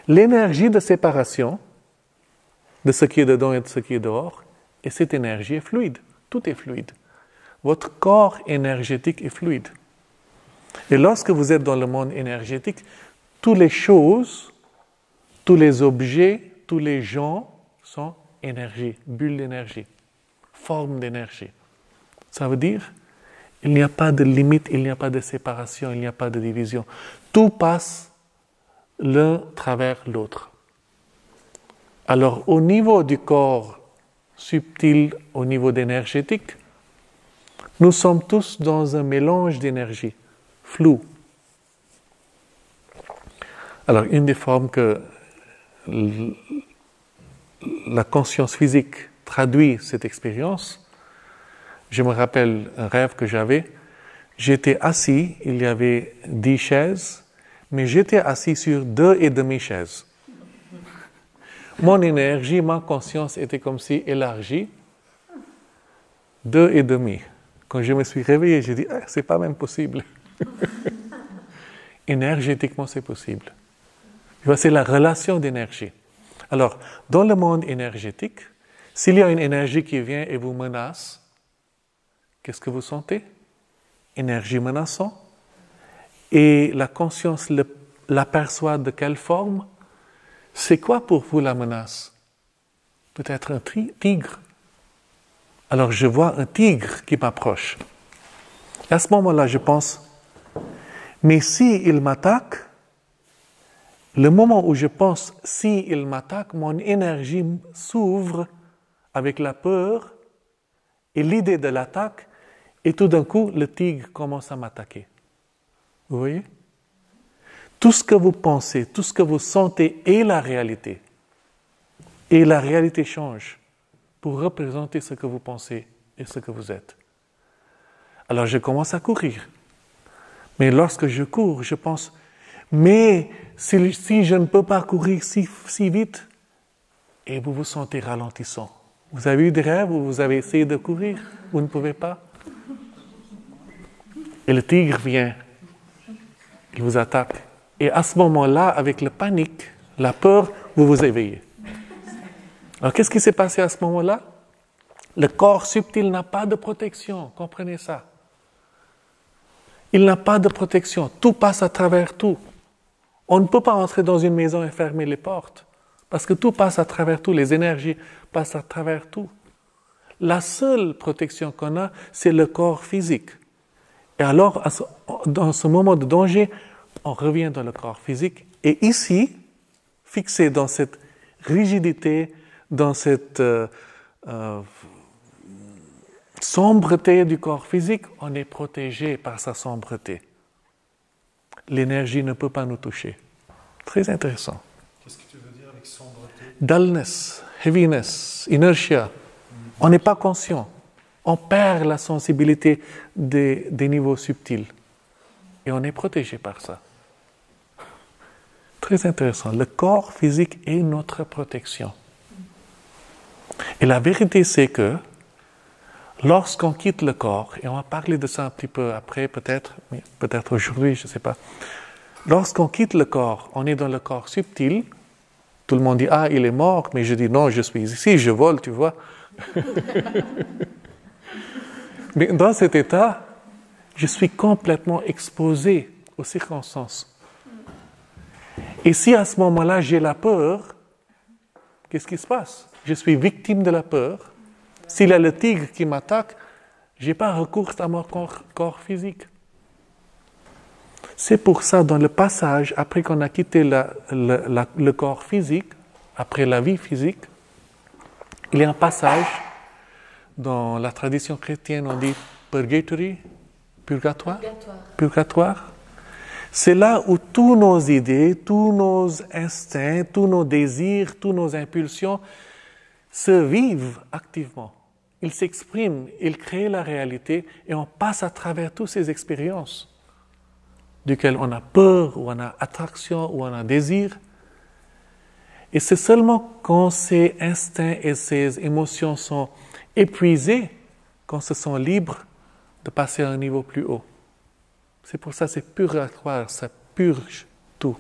L'énergie de séparation de ce qui est dedans et de ce qui est dehors, et cette énergie est fluide. Tout est fluide. Votre corps énergétique est fluide. Et lorsque vous êtes dans le monde énergétique, toutes les choses, tous les objets, tous les gens sont énergie, bulles d'énergie, forme d'énergie. Ça veut dire, il n'y a pas de limite, il n'y a pas de séparation, il n'y a pas de division. Tout passe l'un travers l'autre. Alors, au niveau du corps subtil, au niveau d'énergétique, nous sommes tous dans un mélange d'énergie. Flou. Alors, une des formes que la conscience physique traduit cette expérience, je me rappelle un rêve que j'avais. J'étais assis, il y avait 10 chaises, mais j'étais assis sur 2,5 chaises. Mon énergie, ma conscience était comme si élargie, 2,5. Quand je me suis réveillé, j'ai dit, c'est pas même possible. Énergétiquement, c'est possible. C'est la relation d'énergie. Alors, dans le monde énergétique, s'il y a une énergie qui vient et vous menace, qu'est-ce que vous sentez? Énergie menaçante. Et la conscience l'aperçoit de quelle forme? C'est quoi pour vous la menace? Peut-être un tigre. Alors, je vois un tigre qui m'approche. À ce moment-là, je pense, mais s'il m'attaque, le moment où je pense s'il m'attaque, mon énergie s'ouvre avec la peur et l'idée de l'attaque, et tout d'un coup, le tigre commence à m'attaquer. Vous voyez? Tout ce que vous pensez, tout ce que vous sentez est la réalité. Et la réalité change pour représenter ce que vous pensez et ce que vous êtes. Alors je commence à courir. Mais lorsque je cours, je pense, mais si je ne peux pas courir si vite, et vous vous sentez ralentissant. Vous avez eu des rêves où vous avez essayé de courir, vous ne pouvez pas. Et le tigre vient, il vous attaque. Et à ce moment-là, avec la panique, la peur, vous vous éveillez. Alors qu'est-ce qui s'est passé à ce moment-là? Le corps subtil n'a pas de protection, comprenez ça. Il n'a pas de protection, tout passe à travers tout. On ne peut pas entrer dans une maison et fermer les portes, parce que tout passe à travers tout, les énergies passent à travers tout. La seule protection qu'on a, c'est le corps physique. Et alors, dans ce moment de danger, on revient dans le corps physique. Et ici, fixé dans cette rigidité, dans cette sombreté du corps physique, on est protégé par sa sombreté. L'énergie ne peut pas nous toucher. Très intéressant. Qu'est-ce que tu veux dire avec sombreté? Dullness, heaviness, inertia. On n'est pas conscient. On perd la sensibilité des niveaux subtils. Et on est protégé par ça. Très intéressant. Le corps physique est notre protection. Et la vérité, c'est que lorsqu'on quitte le corps, et on va parler de ça un petit peu après, peut-être aujourd'hui, je ne sais pas. Lorsqu'on quitte le corps, on est dans le corps subtil. Tout le monde dit, ah, il est mort, mais je dis, non, je suis ici, je vole, tu vois. Mais dans cet état, je suis complètement exposé aux circonstances. Et si à ce moment-là, j'ai la peur, qu'est-ce qui se passe? Je suis victime de la peur. S'il y a le tigre qui m'attaque, je n'ai pas recours à mon corps physique. C'est pour ça, dans le passage, après qu'on a quitté le corps physique, après la vie physique, il y a un passage, dans la tradition chrétienne, on dit purgatory, purgatoire. C'est là où tous nos idées, tous nos instincts, tous nos désirs, toutes nos impulsions se vivent activement. Ils s'expriment, ils créent la réalité et on passe à travers toutes ces expériences duquel on a peur, ou on a attraction, ou on a désir. Et c'est seulement quand ces instincts et ces émotions sont épuisés, qu'on se sent libre de passer à un niveau plus haut. C'est pour ça que c'est purgatoire, ça purge tout.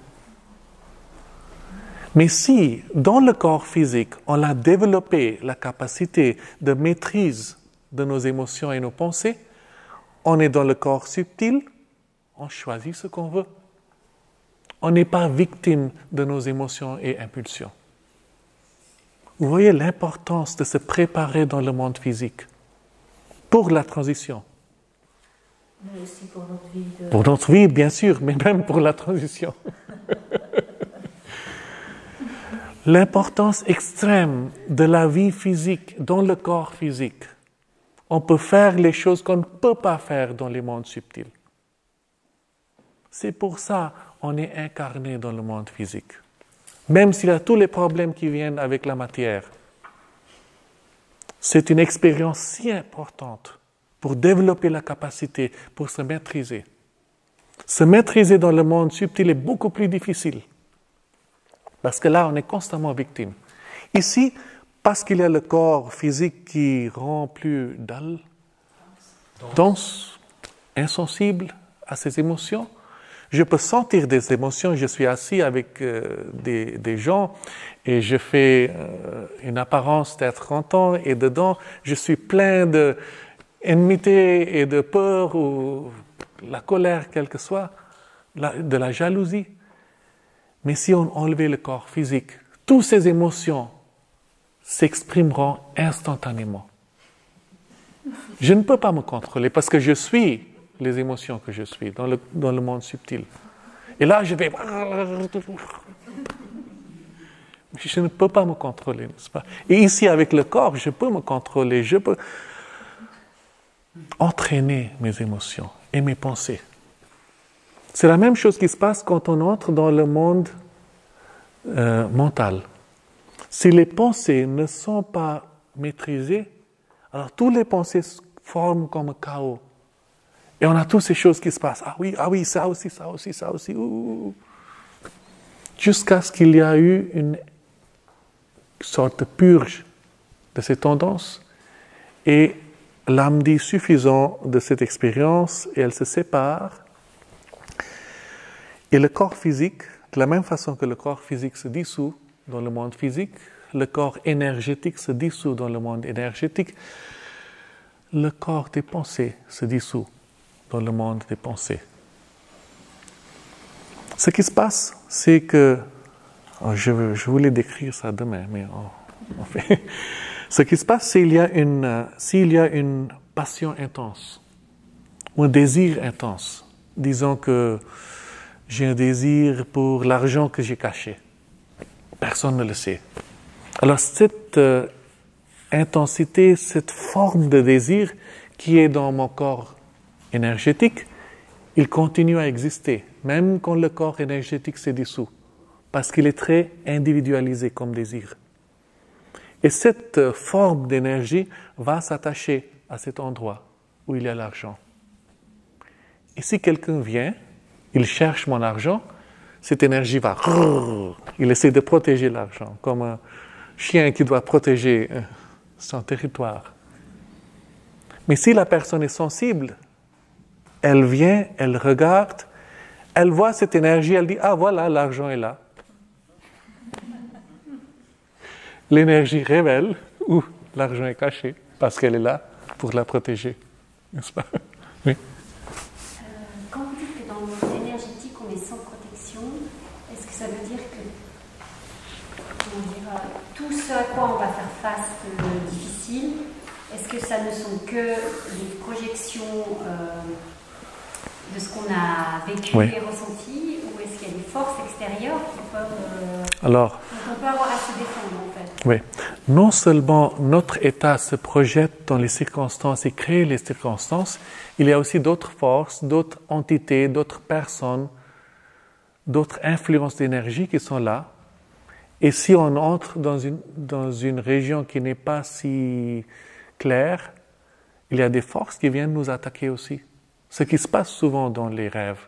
Mais si, dans le corps physique, on a développé la capacité de maîtrise de nos émotions et nos pensées, on est dans le corps subtil, on choisit ce qu'on veut. On n'est pas victime de nos émotions et impulsions. Vous voyez l'importance de se préparer dans le monde physique pour la transition. Mais aussi pour notre vie. Pour notre vie, bien sûr, mais même pour la transition. L'importance extrême de la vie physique dans le corps physique. On peut faire les choses qu'on ne peut pas faire dans les mondes subtils. C'est pour ça qu'on est incarné dans le monde physique. Même s'il y a tous les problèmes qui viennent avec la matière. C'est une expérience si importante pour développer la capacité, pour se maîtriser. Se maîtriser dans le monde subtil est beaucoup plus difficile. Parce que là, on est constamment victime. Ici, parce qu'il y a le corps physique qui rend plus dull, dense, insensible à ses émotions, je peux sentir des émotions. Je suis assis avec des gens et je fais une apparence d'être content et dedans, je suis plein d'enmité et de peur ou la colère, quelle que soit, de la jalousie. Mais si on enlevait le corps physique, toutes ces émotions s'exprimeront instantanément. Je ne peux pas me contrôler parce que je suis les émotions que je suis dans le monde subtil. Et là, je vais... Je ne peux pas me contrôler, n'est-ce pas? Et ici, avec le corps, je peux me contrôler, je peux entraîner mes émotions et mes pensées. C'est la même chose qui se passe quand on entre dans le monde mental. Si les pensées ne sont pas maîtrisées, alors toutes les pensées se forment comme un chaos. Et on a toutes ces choses qui se passent. Ah oui, ça aussi. Jusqu'à ce qu'il y ait eu une sorte de purge de ces tendances. Et l'âme dit suffisant de cette expérience et elle se sépare. Et le corps physique, de la même façon que le corps physique se dissout dans le monde physique, le corps énergétique se dissout dans le monde énergétique, le corps des pensées se dissout dans le monde des pensées. Ce qui se passe, c'est que, je voulais décrire ça demain, mais en fait, Ce qui se passe, s'il y a une passion intense, ou un désir intense, disons que j'ai un désir pour l'argent que j'ai caché. Personne ne le sait. Alors cette intensité, cette forme de désir qui est dans mon corps énergétique, il continue à exister, même quand le corps énergétique s'est dissous, parce qu'il est très individualisé comme désir. Et cette forme d'énergie va s'attacher à cet endroit où il y a l'argent. Et si quelqu'un vient, il cherche mon argent, cette énergie va... Il essaie de protéger l'argent, comme un chien qui doit protéger son territoire. Mais si la personne est sensible, elle vient, elle regarde, elle voit cette énergie, elle dit « Ah voilà, l'argent est là ». L'énergie révèle où l'argent est caché, parce qu'elle est là pour la protéger. N'est-ce pas? Oui. Quand vous dites que dans le monde énergétique, on est sans protection, est-ce que ça veut dire que tout ce à quoi on va faire face de difficile, est-ce que ça ne sont que des projections de ce qu'on a vécu et ressenti, ou est-ce qu'il y a des forces extérieures qui peuvent... Alors, donc on peut avoir à se défendre en fait. Oui. Non seulement notre état se projette dans les circonstances et crée les circonstances, il y a aussi d'autres forces, d'autres entités, d'autres personnes, d'autres influences d'énergie qui sont là. Et si on entre dans une région qui n'est pas si claire, il y a des forces qui viennent nous attaquer aussi. Ce qui se passe souvent dans les rêves.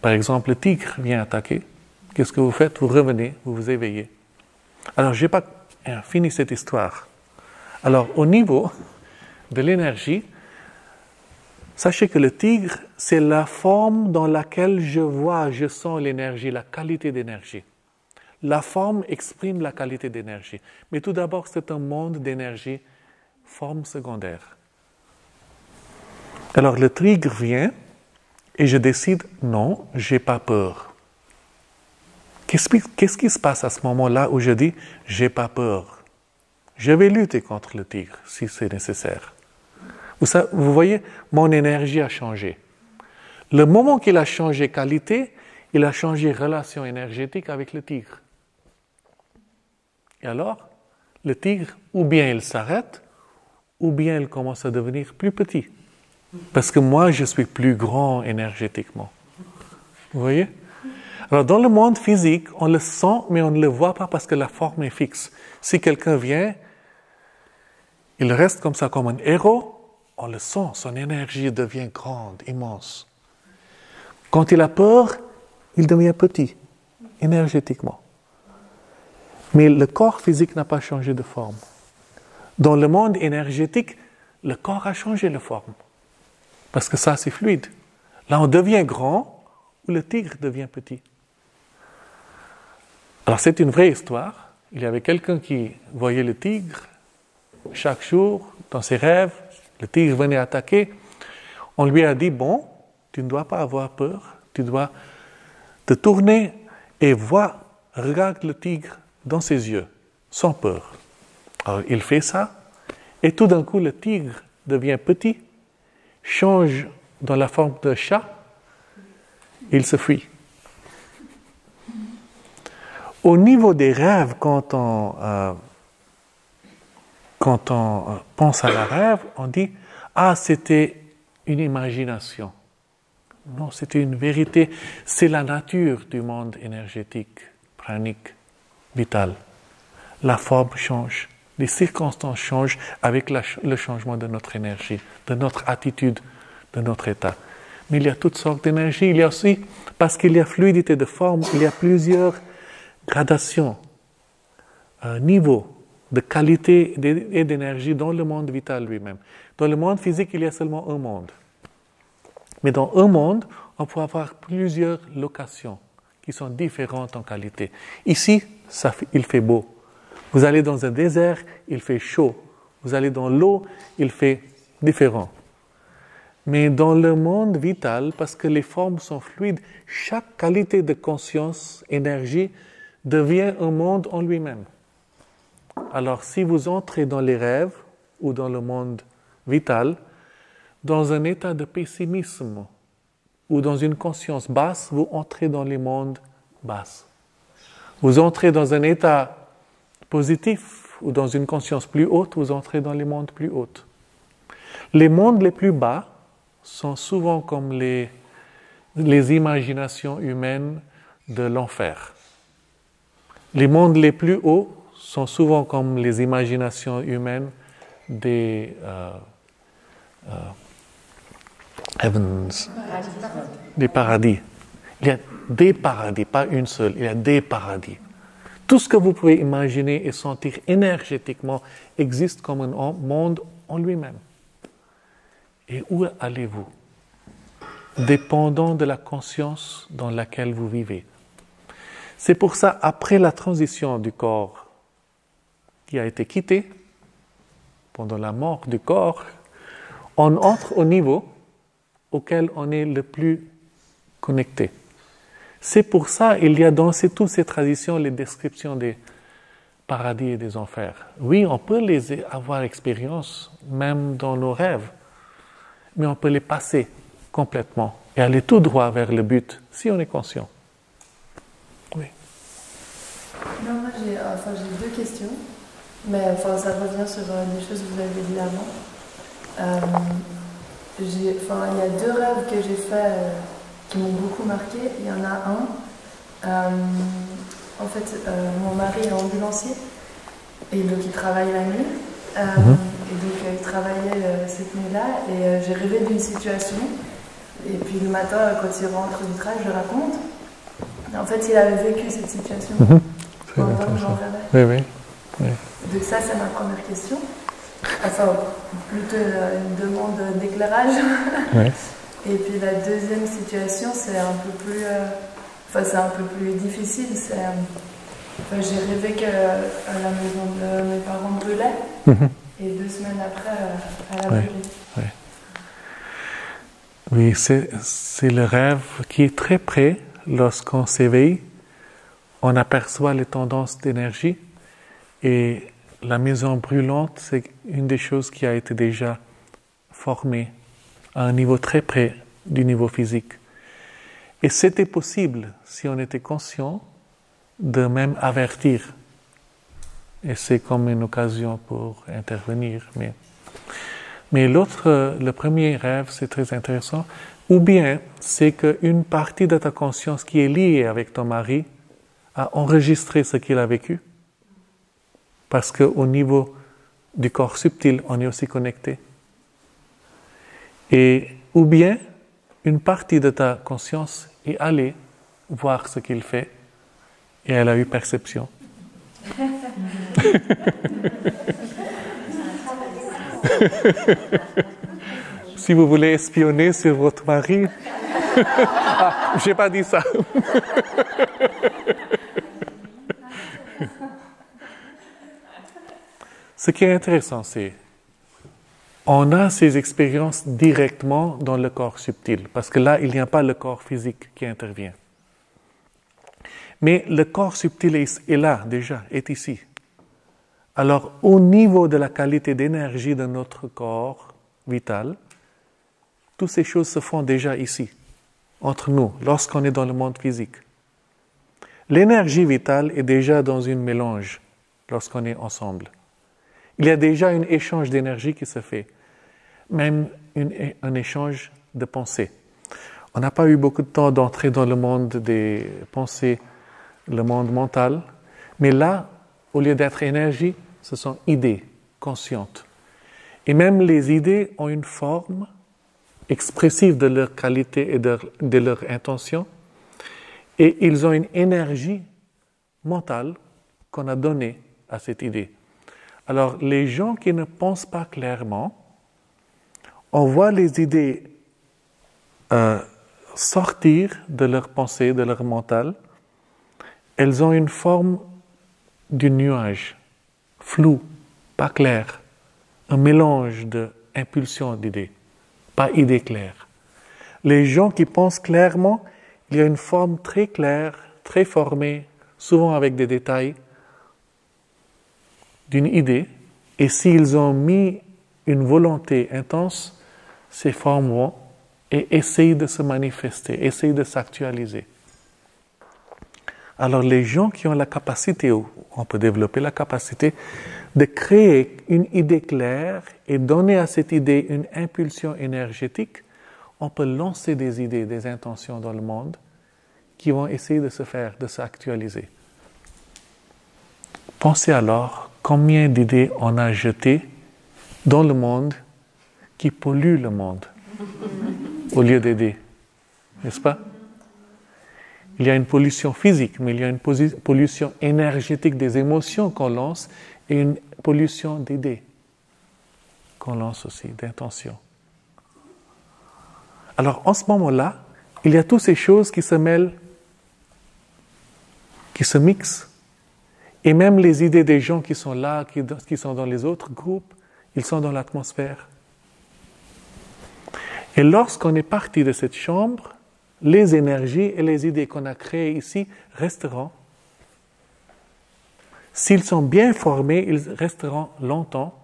Par exemple, le tigre vient attaquer. Qu'est-ce que vous faites? Vous revenez, vous vous éveillez. Alors, je n'ai pas fini cette histoire. Alors, au niveau de l'énergie, sachez que le tigre, c'est la forme dans laquelle je sens l'énergie, la qualité d'énergie. La forme exprime la qualité d'énergie. Mais tout d'abord, c'est un monde d'énergie, forme secondaire. Alors, le tigre vient et je décide, non, je n'ai pas peur. Qu'est-ce qui se passe à ce moment-là où je dis « j'ai pas peur ». Je vais lutter contre le tigre si c'est nécessaire. Vous voyez, mon énergie a changé. Le moment qu'il a changé qualité, il a changé relation énergétique avec le tigre. Et alors, le tigre, ou bien il s'arrête, ou bien il commence à devenir plus petit. Parce que moi, je suis plus grand énergétiquement. Vous voyez? Alors, dans le monde physique, on le sent, mais on ne le voit pas parce que la forme est fixe. Si quelqu'un vient, il reste comme ça, comme un héros, on le sent, son énergie devient grande, immense. Quand il a peur, il devient petit, énergétiquement. Mais le corps physique n'a pas changé de forme. Dans le monde énergétique, le corps a changé de forme. Parce que ça, c'est fluide. Là, on devient grand, ou le tigre devient petit. Alors, c'est une vraie histoire. Il y avait quelqu'un qui voyait le tigre chaque jour, dans ses rêves. Le tigre venait attaquer. On lui a dit, bon, tu ne dois pas avoir peur. Tu dois te tourner et regarde le tigre dans ses yeux, sans peur. Alors, il fait ça. Et tout d'un coup, le tigre devient petit, change dans la forme de chat, et il se fuit. Au niveau des rêves, quand on pense à la rêve, on dit « Ah, c'était une imagination ». Non, c'était une vérité. C'est la nature du monde énergétique, pranique, vital. La forme change, les circonstances changent avec le changement de notre énergie, de notre attitude, de notre état. Mais il y a toutes sortes d'énergies. Il y a aussi, parce qu'il y a fluidité de forme, il y a plusieurs gradations, niveaux de qualité et d'énergie dans le monde vital lui-même. Dans le monde physique, il y a seulement un monde. Mais dans un monde, on peut avoir plusieurs locations qui sont différentes en qualité. Ici, il fait beau. Vous allez dans un désert, il fait chaud. Vous allez dans l'eau, il fait différent. Mais dans le monde vital, parce que les formes sont fluides, chaque qualité de conscience, énergie, devient un monde en lui-même. Alors, si vous entrez dans les rêves ou dans le monde vital, dans un état de pessimisme ou dans une conscience basse, vous entrez dans les mondes basses. Vous entrez dans un état positif ou dans une conscience plus haute, vous entrez dans les mondes plus hautes. Les mondes les plus bas sont souvent comme les imaginations humaines de l'enfer. Les mondes les plus hauts sont souvent comme les imaginations humaines des heavens, des paradis. Il y a des paradis, pas une seule, il y a des paradis. Tout ce que vous pouvez imaginer et sentir énergétiquement existe comme un monde en lui-même. Et où allez-vous? Dépendant de la conscience dans laquelle vous vivez. C'est pour ça, après la transition du corps qui a été quitté, pendant la mort du corps, on entre au niveau auquel on est le plus connecté. C'est pour ça qu'il y a dans toutes ces traditions les descriptions des paradis et des enfers. Oui, on peut les avoir expérience, même dans nos rêves, mais on peut les passer complètement et aller tout droit vers le but, si on est conscient. Oui. Non, moi j'ai deux questions, mais ça revient sur des choses que vous avez dit avant. Il y a deux rêves que j'ai faits qui m'ont beaucoup marqué. Il y en a un, mon mari est ambulancier et donc il travaille la nuit. Et donc il travaillait cette nuit-là et j'ai rêvé d'une situation. Et puis le matin, quand il rentre du travail, je le raconte. En fait, il avait vécu cette situation. Oui, oui. Donc ça, c'est ma première question. Enfin, plutôt une demande d'éclairage. Oui. Et puis la deuxième situation, c'est un peu plus, c'est un peu plus difficile. J'ai rêvé que la maison de mes parents brûlait. Et 2 semaines après, elle a brûlé. Oui. Oui, c'est le rêve qui est très près. Lorsqu'on s'éveille, on aperçoit les tendances d'énergie et la maison brûlante, c'est une des choses qui a été déjà formée à un niveau très près du niveau physique. Et c'était possible, si on était conscient, de même avertir. Et c'est comme une occasion pour intervenir. Mais le premier rêve, c'est très intéressant. Ou bien, c'est qu'une partie de ta conscience qui est liée avec ton mari a enregistré ce qu'il a vécu. Parce qu'au niveau du corps subtil, on est aussi connecté. Ou bien, une partie de ta conscience est allée voir ce qu'il fait et elle a eu perception. Si vous voulez espionner sur votre mari, j'ai pas dit ça. Ce qui est intéressant, c'est on a ces expériences directement dans le corps subtil, parce que là, il n'y a pas le corps physique qui intervient. Mais le corps subtil est là déjà, est ici. Alors, au niveau de la qualité d'énergie de notre corps vital, toutes ces choses se font déjà ici, entre nous, lorsqu'on est dans le monde physique. L'énergie vitale est déjà dans un mélange lorsqu'on est ensemble. Il y a déjà un échange d'énergie qui se fait, même un échange de pensées. On n'a pas eu beaucoup de temps d'entrer dans le monde des pensées, le monde mental, mais là, au lieu d'être énergie, ce sont idées conscientes. Et même les idées ont une forme expressive de leur qualité et de leur intention, et ils ont une énergie mentale qu'on a donnée à cette idée. Alors, les gens qui ne pensent pas clairement, on voit les idées sortir de leur pensée, de leur mental. Elles ont une forme de nuage, flou, pas clair, un mélange d'impulsions d'idées, pas idées claires. Les gens qui pensent clairement, il y a une forme très claire, très formée, souvent avec des détails, d'une idée, et s'ils ont mis une volonté intense, ces formes vont et essayent de se manifester, essayent de s'actualiser. Alors les gens qui ont la capacité, ou on peut développer la capacité, de créer une idée claire et donner à cette idée une impulsion énergétique, on peut lancer des idées, des intentions dans le monde qui vont essayer de se faire, de s'actualiser. Pensez alors combien d'idées on a jetées dans le monde qui polluent le monde au lieu d'aider, n'est-ce pas? Il y a une pollution physique, mais il y a une pollution énergétique des émotions qu'on lance et une pollution d'idées qu'on lance aussi, d'intention. Alors, en ce moment-là, il y a toutes ces choses qui se mêlent, qui se mixent, et même les idées des gens qui sont là, qui sont dans les autres groupes, ils sont dans l'atmosphère. Et lorsqu'on est parti de cette chambre, les énergies et les idées qu'on a créées ici resteront. S'ils sont bien formés, ils resteront longtemps.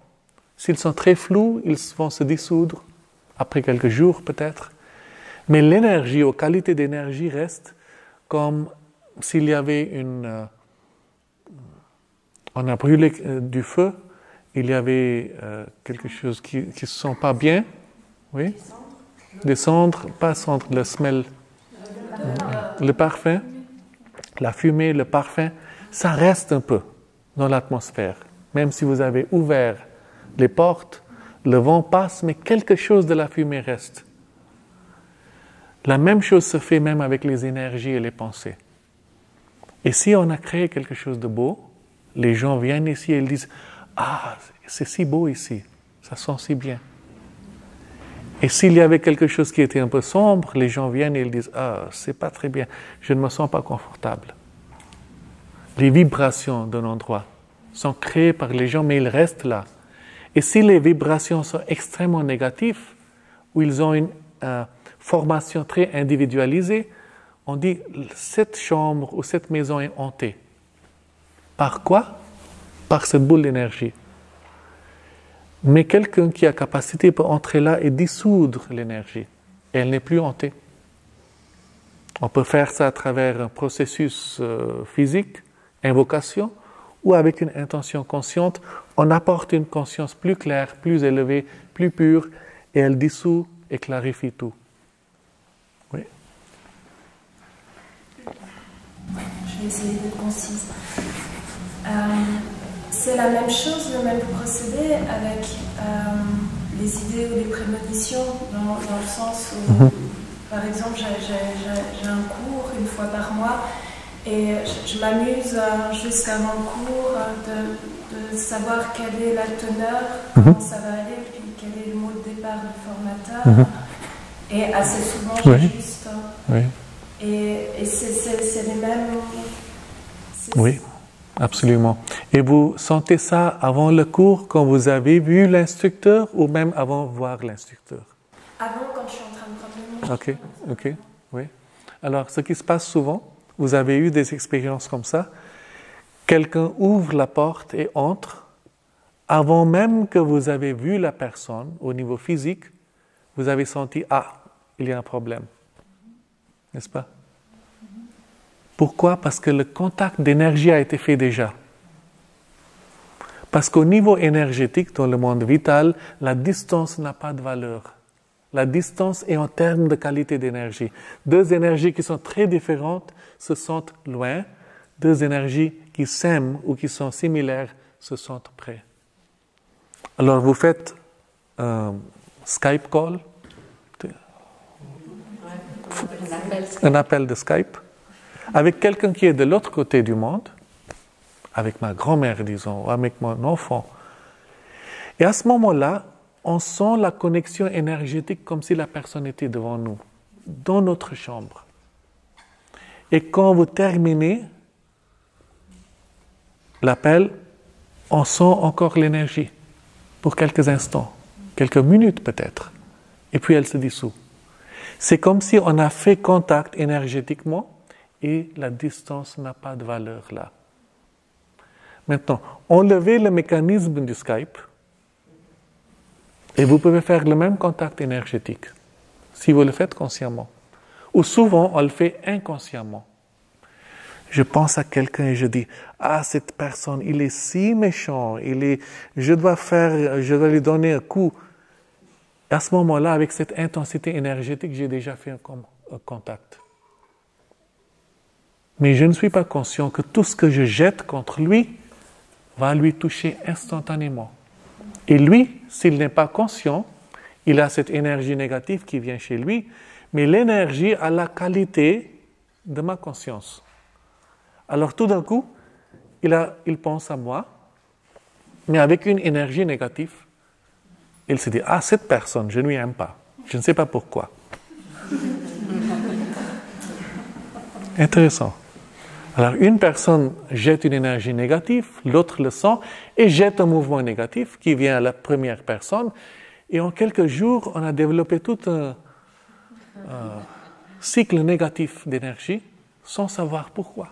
S'ils sont très flous, ils vont se dissoudre après quelques jours peut-être. Mais l'énergie, aux qualités d'énergie restent comme s'il y avait on a brûlé du feu, il y avait quelque chose qui ne se sent pas bien. Oui? Des cendres, pas cendres, le smell. Le parfum, la fumée, le parfum, ça reste un peu dans l'atmosphère. Même si vous avez ouvert les portes, le vent passe, mais quelque chose de la fumée reste. La même chose se fait même avec les énergies et les pensées. Et si on a créé quelque chose de beau, les gens viennent ici et ils disent « Ah, c'est si beau ici, ça sent si bien ». Et s'il y avait quelque chose qui était un peu sombre, les gens viennent et ils disent « Ah, c'est pas très bien, je ne me sens pas confortable ». Les vibrations d'un endroit sont créées par les gens, mais ils restent là. Et si les vibrations sont extrêmement négatives, ou ils ont une formation très individualisée, on dit « Cette chambre ou cette maison est hantée ». Par quoi? Par cette boule d'énergie. Mais quelqu'un qui a capacité peut entrer là et dissoudre l'énergie. Et elle n'est plus hantée. On peut faire ça à travers un processus physique, invocation, ou avec une intention consciente. On apporte une conscience plus claire, plus élevée, plus pure, et elle dissout et clarifie tout. Oui. Je vais essayer d'être concise. C'est la même chose, le même procédé avec les idées ou les prémonitions, dans le sens où, par exemple, j'ai un cours une fois par mois et je m'amuse juste avant le cours de savoir quelle est la teneur, comment ça va aller, puis quel est le mot de départ du formateur. Et assez souvent, j'ajuste. Oui. Et c'est les mêmes... Oui. Absolument. Et vous sentez ça avant le cours, quand vous avez vu l'instructeur, ou même avant de voir l'instructeur? Avant, quand je suis en train de prendre le nom. Ok, oui. Alors, ce qui se passe souvent, vous avez eu des expériences comme ça, quelqu'un ouvre la porte et entre, avant même que vous avez vu la personne, au niveau physique, vous avez senti, ah, il y a un problème. N'est-ce pas? Pourquoi? Parce que le contact d'énergie a été fait déjà. Parce qu'au niveau énergétique, dans le monde vital, la distance n'a pas de valeur. La distance est en termes de qualité d'énergie. Deux énergies qui sont très différentes se sentent loin. Deux énergies qui s'aiment ou qui sont similaires se sentent près. Alors vous faites un Skype call, un appel de Skype, avec quelqu'un qui est de l'autre côté du monde, avec ma grand-mère, disons, ou avec mon enfant. Et à ce moment-là, on sent la connexion énergétique comme si la personne était devant nous, dans notre chambre. Et quand vous terminez l'appel, on sent encore l'énergie, pour quelques instants, quelques minutes peut-être, et puis elle se dissout. C'est comme si on a fait contact énergétiquement, et la distance n'a pas de valeur là. Maintenant, enlevez le mécanisme du Skype et vous pouvez faire le même contact énergétique si vous le faites consciemment. Ou souvent, on le fait inconsciemment. Je pense à quelqu'un et je dis « Ah, cette personne, il est si méchant, je dois lui donner un coup. » À ce moment-là, avec cette intensité énergétique, j'ai déjà fait un contact. Mais je ne suis pas conscient que tout ce que je jette contre lui va lui toucher instantanément. Et lui, s'il n'est pas conscient, il a cette énergie négative qui vient chez lui, mais l'énergie a la qualité de ma conscience. Alors tout d'un coup, il pense à moi, mais avec une énergie négative. Il se dit, ah, cette personne, je ne lui aime pas. Je ne sais pas pourquoi. Intéressant. Alors une personne jette une énergie négative, l'autre le sent, et jette un mouvement négatif qui vient à la première personne. Et en quelques jours, on a développé tout un cycle négatif d'énergie sans savoir pourquoi.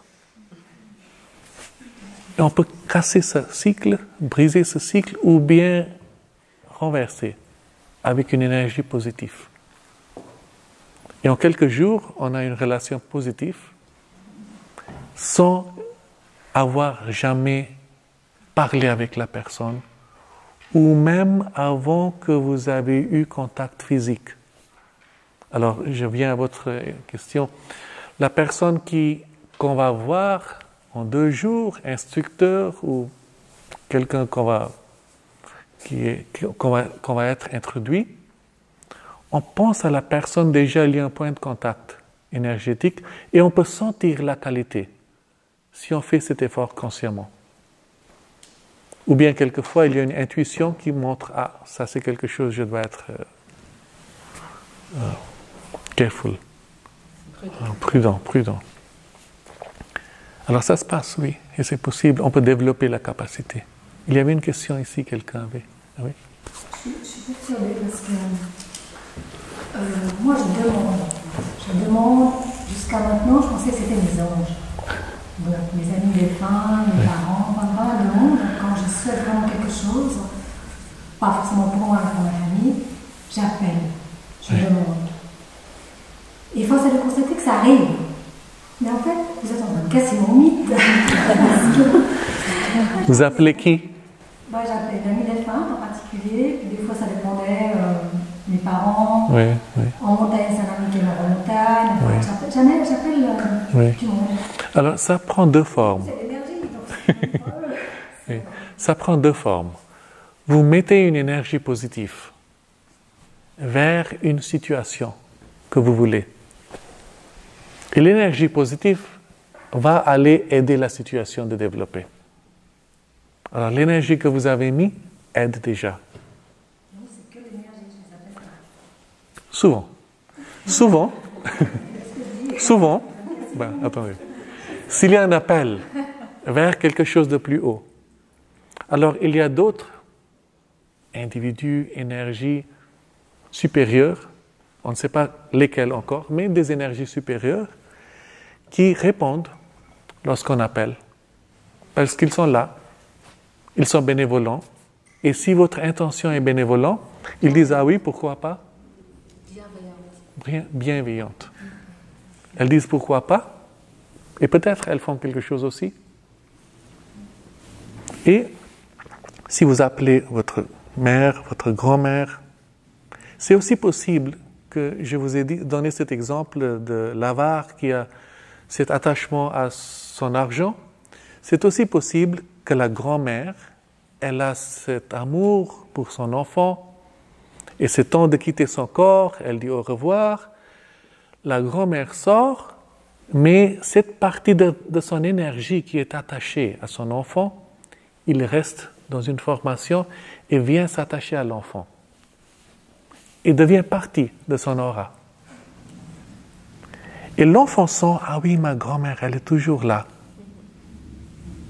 Et on peut casser ce cycle, briser ce cycle, ou bien renverser avec une énergie positive. Et en quelques jours, on a une relation positive sans avoir jamais parlé avec la personne ou même avant que vous avez eu contact physique. Alors, je viens à votre question. La personne qu'on va voir en 2 jours, instructeur ou quelqu'un qu'on va être introduit, on pense à la personne déjà, il y a un point de contact énergétique et on peut sentir la qualité si on fait cet effort consciemment. Ou bien quelquefois, il y a une intuition qui montre « Ah, ça c'est quelque chose, je dois être careful, prudent. Alors ça se passe, oui, et c'est possible, on peut développer la capacité. Il y avait une question ici, quelqu'un avait. Ah, oui. Je suis perturbée parce que moi je demande, jusqu'à maintenant je pensais que c'était mes anges. Bon, mes amis défunts, mes parents, pas le monde, quand je souhaite vraiment quelque chose, pas forcément pour moi, mais pour ma famille, j'appelle, je demande. Et force est de constater que ça arrive. Mais en fait, vous êtes en train de casser mon mythe. Vous appelez qui? Moi, j'appelle l'amis défunts en particulier, puis des fois ça dépendait mes parents. Oui. En montagne, c'est un ami qui est mort en montagne. Oui. J'appelle tout le monde. Alors, ça prend 2 formes. C'est l'énergie, donc oui. Ça prend 2 formes. Vous mettez une énergie positive vers une situation que vous voulez. Et l'énergie positive va aller aider la situation de développer. Alors, l'énergie que vous avez mise aide déjà. Non, c'est que l'énergie, je les appelle. Souvent, attendez. S'il y a un appel vers quelque chose de plus haut, alors il y a d'autres individus, énergies supérieures, on ne sait pas lesquelles encore, mais des énergies supérieures qui répondent lorsqu'on appelle. Parce qu'ils sont là, ils sont bénévolents, et si votre intention est bénévolente, ils disent « Ah oui, pourquoi pas ?» Bienveillante. Elles disent « Pourquoi pas ?» Et peut-être elles font quelque chose aussi. Et si vous appelez votre mère, votre grand-mère, c'est aussi possible que je vous ai donné cet exemple de l'avare qui a cet attachement à son argent. C'est aussi possible que la grand-mère, elle a cet amour pour son enfant et c'est temps de quitter son corps, elle dit au revoir. La grand-mère sort, mais cette partie de son énergie qui est attachée à son enfant, il reste dans une formation et vient s'attacher à l'enfant. Et devient partie de son aura. Et l'enfant sent, ah oui, ma grand-mère, elle est toujours là.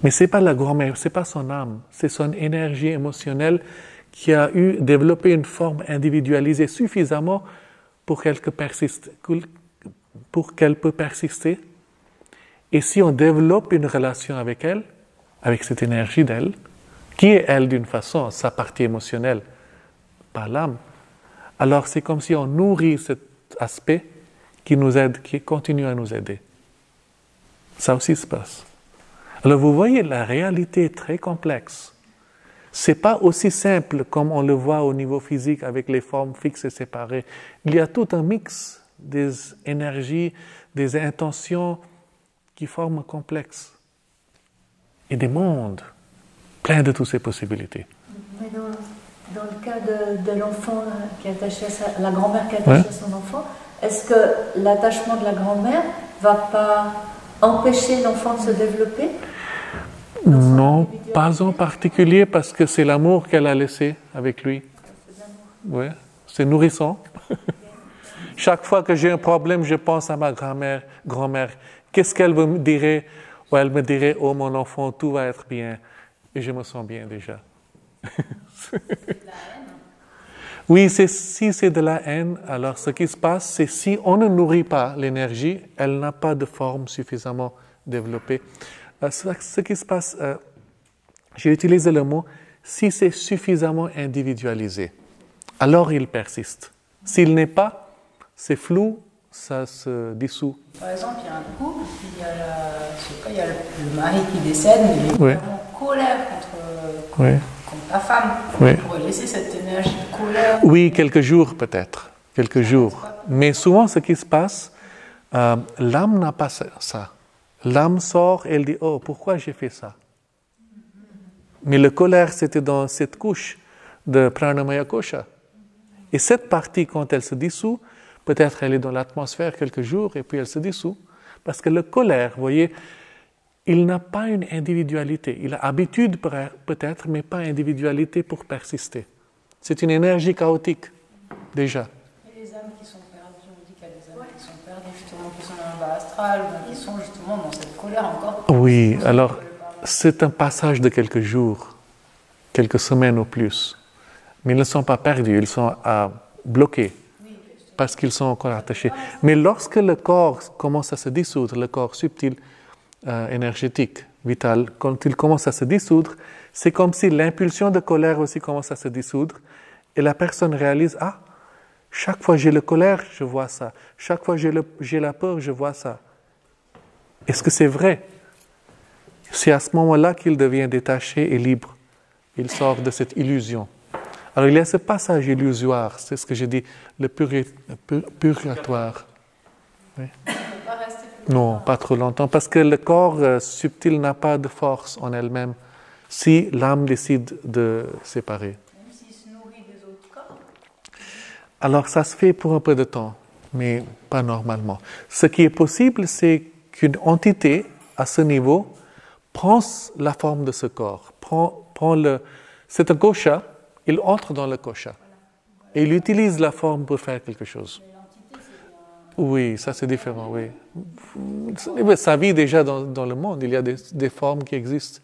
Mais ce n'est pas la grand-mère, ce n'est pas son âme, c'est son énergie émotionnelle qui a développé une forme individualisée suffisamment pour qu'elle peut persister. Et si on développe une relation avec elle, avec cette énergie d'elle, qui est elle d'une façon, sa partie émotionnelle, pas l'âme, alors c'est comme si on nourrit cet aspect qui nous aide, qui continue à nous aider. Ça aussi se passe. Alors vous voyez, la réalité est très complexe. C'est pas aussi simple comme on le voit au niveau physique avec les formes fixes et séparées. Il y a tout un mix des énergies, des intentions qui forment un complexe. Et des mondes pleins de toutes ces possibilités. Mais dans le cas de l'enfant qui est attaché à la grand-mère qui est attachée à son enfant, est-ce que l'attachement de la grand-mère ne va pas empêcher l'enfant de se développer? Non, pas en particulier parce que c'est l'amour qu'elle a laissé avec lui. Oui, c'est nourrissant. Chaque fois que j'ai un problème, je pense à ma grand-mère. Qu'est-ce qu'elle me dirait? Ou elle me dirait, oh mon enfant, tout va être bien. Et je me sens bien déjà. Oui, si c'est de la haine, alors ce qui se passe, c'est si on ne nourrit pas l'énergie, elle n'a pas de forme suffisamment développée. Ce qui se passe, j'ai utilisé le mot, si c'est suffisamment individualisé, alors il persiste. S'il n'est pas, c'est flou, ça se dissout. Par exemple, il y a un couple, il y a le mari qui décède, mais il est vraiment en colère contre la femme. On pourrait laisser cette énergie de colère. Oui, quelques jours peut-être, quelques jours. Mais souvent, ce qui se passe, l'âme n'a pas ça. L'âme sort et elle dit, oh, pourquoi j'ai fait ça? Mais la colère, c'était dans cette couche de Pranamaya Kosha. Et cette partie, quand elle se dissout, peut-être elle est dans l'atmosphère quelques jours et puis elle se dissout. Parce que la colère, vous voyez, il n'a pas une individualité. Il a habitude peut-être, mais pas individualité pour persister. C'est une énergie chaotique, déjà. Et les âmes qui sont perdues, on dit qu'il y a des âmes qui sont perdues, justement, qui sont dans le bas astral, ou qui sont justement dans cette colère encore. Oui, alors c'est un passage de quelques jours, quelques semaines au plus. Mais ils ne sont pas perdus, ils sont bloqués. Parce qu'ils sont encore attachés. Mais lorsque le corps commence à se dissoudre, le corps subtil, énergétique, vital, quand il commence à se dissoudre, c'est comme si l'impulsion de colère aussi commence à se dissoudre et la personne réalise, ah, chaque fois j'ai la colère, je vois ça. Chaque fois j'ai la peur, je vois ça. Est-ce que c'est vrai? C'est à ce moment-là qu'il devient détaché et libre. Il sort de cette illusion. Alors il y a ce passage illusoire, c'est ce que j'ai dit, le purgatoire. Oui. Non, pas trop longtemps, parce que le corps subtil n'a pas de force en elle-même si l'âme décide de séparer. Même s'il se nourrit des autres corps. Alors ça se fait pour un peu de temps, mais pas normalement. Ce qui est possible, c'est qu'une entité à ce niveau prend la forme de ce corps, c'est un kosha, il entre dans le kosha et il utilise la forme pour faire quelque chose. Oui, ça c'est différent, oui. Ça vit déjà dans le monde, il y a des formes qui existent.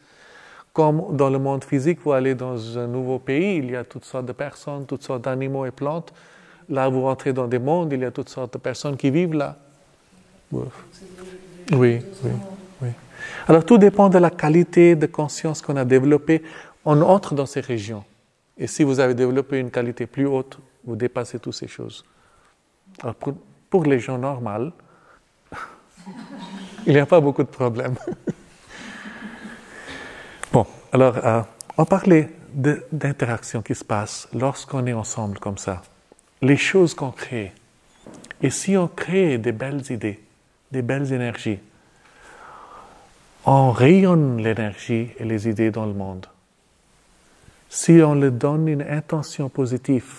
Comme dans le monde physique, vous allez dans un nouveau pays, il y a toutes sortes de personnes, toutes sortes d'animaux et plantes. Là, vous rentrez dans des mondes, il y a toutes sortes de personnes qui vivent là. Oui. Alors tout dépend de la qualité de conscience qu'on a développée. On entre dans ces régions. Et si vous avez développé une qualité plus haute, vous dépassez toutes ces choses. Alors pour les gens normaux, il n'y a pas beaucoup de problèmes. Bon, alors on parlait d'interactions qui se passent lorsqu'on est ensemble comme ça. Les choses qu'on crée. Et si on crée des belles idées, des belles énergies, on rayonne l'énergie et les idées dans le monde. Si on leur donne une intention positive,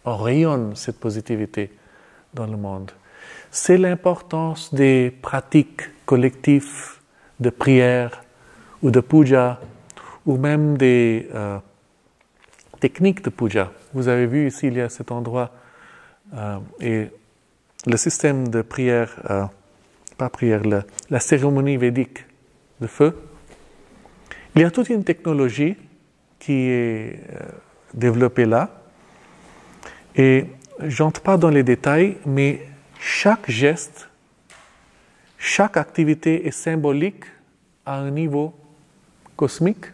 on rayonne cette positivité dans le monde. C'est l'importance des pratiques collectives de prière ou de puja, ou même des techniques de puja. Vous avez vu ici, il y a cet endroit, et le système de prière, la cérémonie védique de feu. Il y a toute une technologie qui est développée là. Et j'entre pas dans les détails, mais chaque geste, chaque activité est symbolique à un niveau cosmique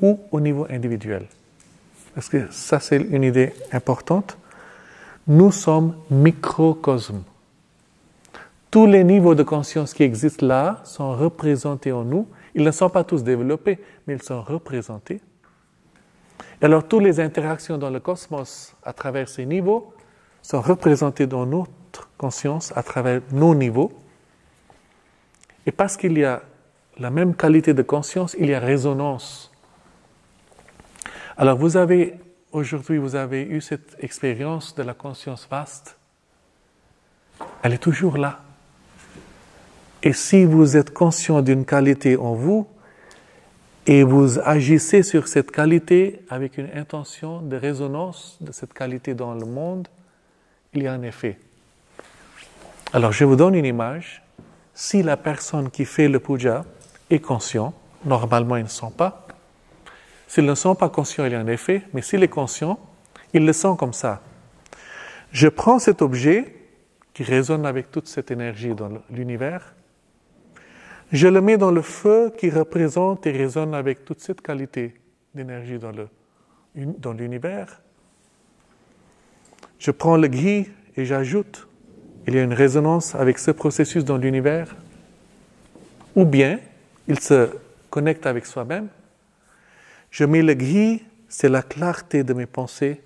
ou au niveau individuel. Parce que ça, c'est une idée importante. Nous sommes microcosmes. Tous les niveaux de conscience qui existent là sont représentés en nous. Ils ne sont pas tous développés, mais ils sont représentés. Et alors, toutes les interactions dans le cosmos à travers ces niveaux sont représentées dans notre conscience à travers nos niveaux. Et parce qu'il y a la même qualité de conscience, il y a résonance. Alors, aujourd'hui, vous avez eu cette expérience de la conscience vaste. Elle est toujours là. Et si vous êtes conscient d'une qualité en vous, et vous agissez sur cette qualité avec une intention de résonance de cette qualité dans le monde, il y a un effet. Alors, je vous donne une image. Si la personne qui fait le puja est conscient, normalement ils ne sont pas. S'ils ne sont pas conscients, il y a un effet, mais s'il est conscient, il le sent comme ça. Je prends cet objet qui résonne avec toute cette énergie dans l'univers, je le mets dans le feu qui représente et résonne avec toute cette qualité d'énergie dans l'univers. Je prends le ghee et j'ajoute. Il y a une résonance avec ce processus dans l'univers. Ou bien, il se connecte avec soi-même. Je mets le ghee, c'est la clarté de mes pensées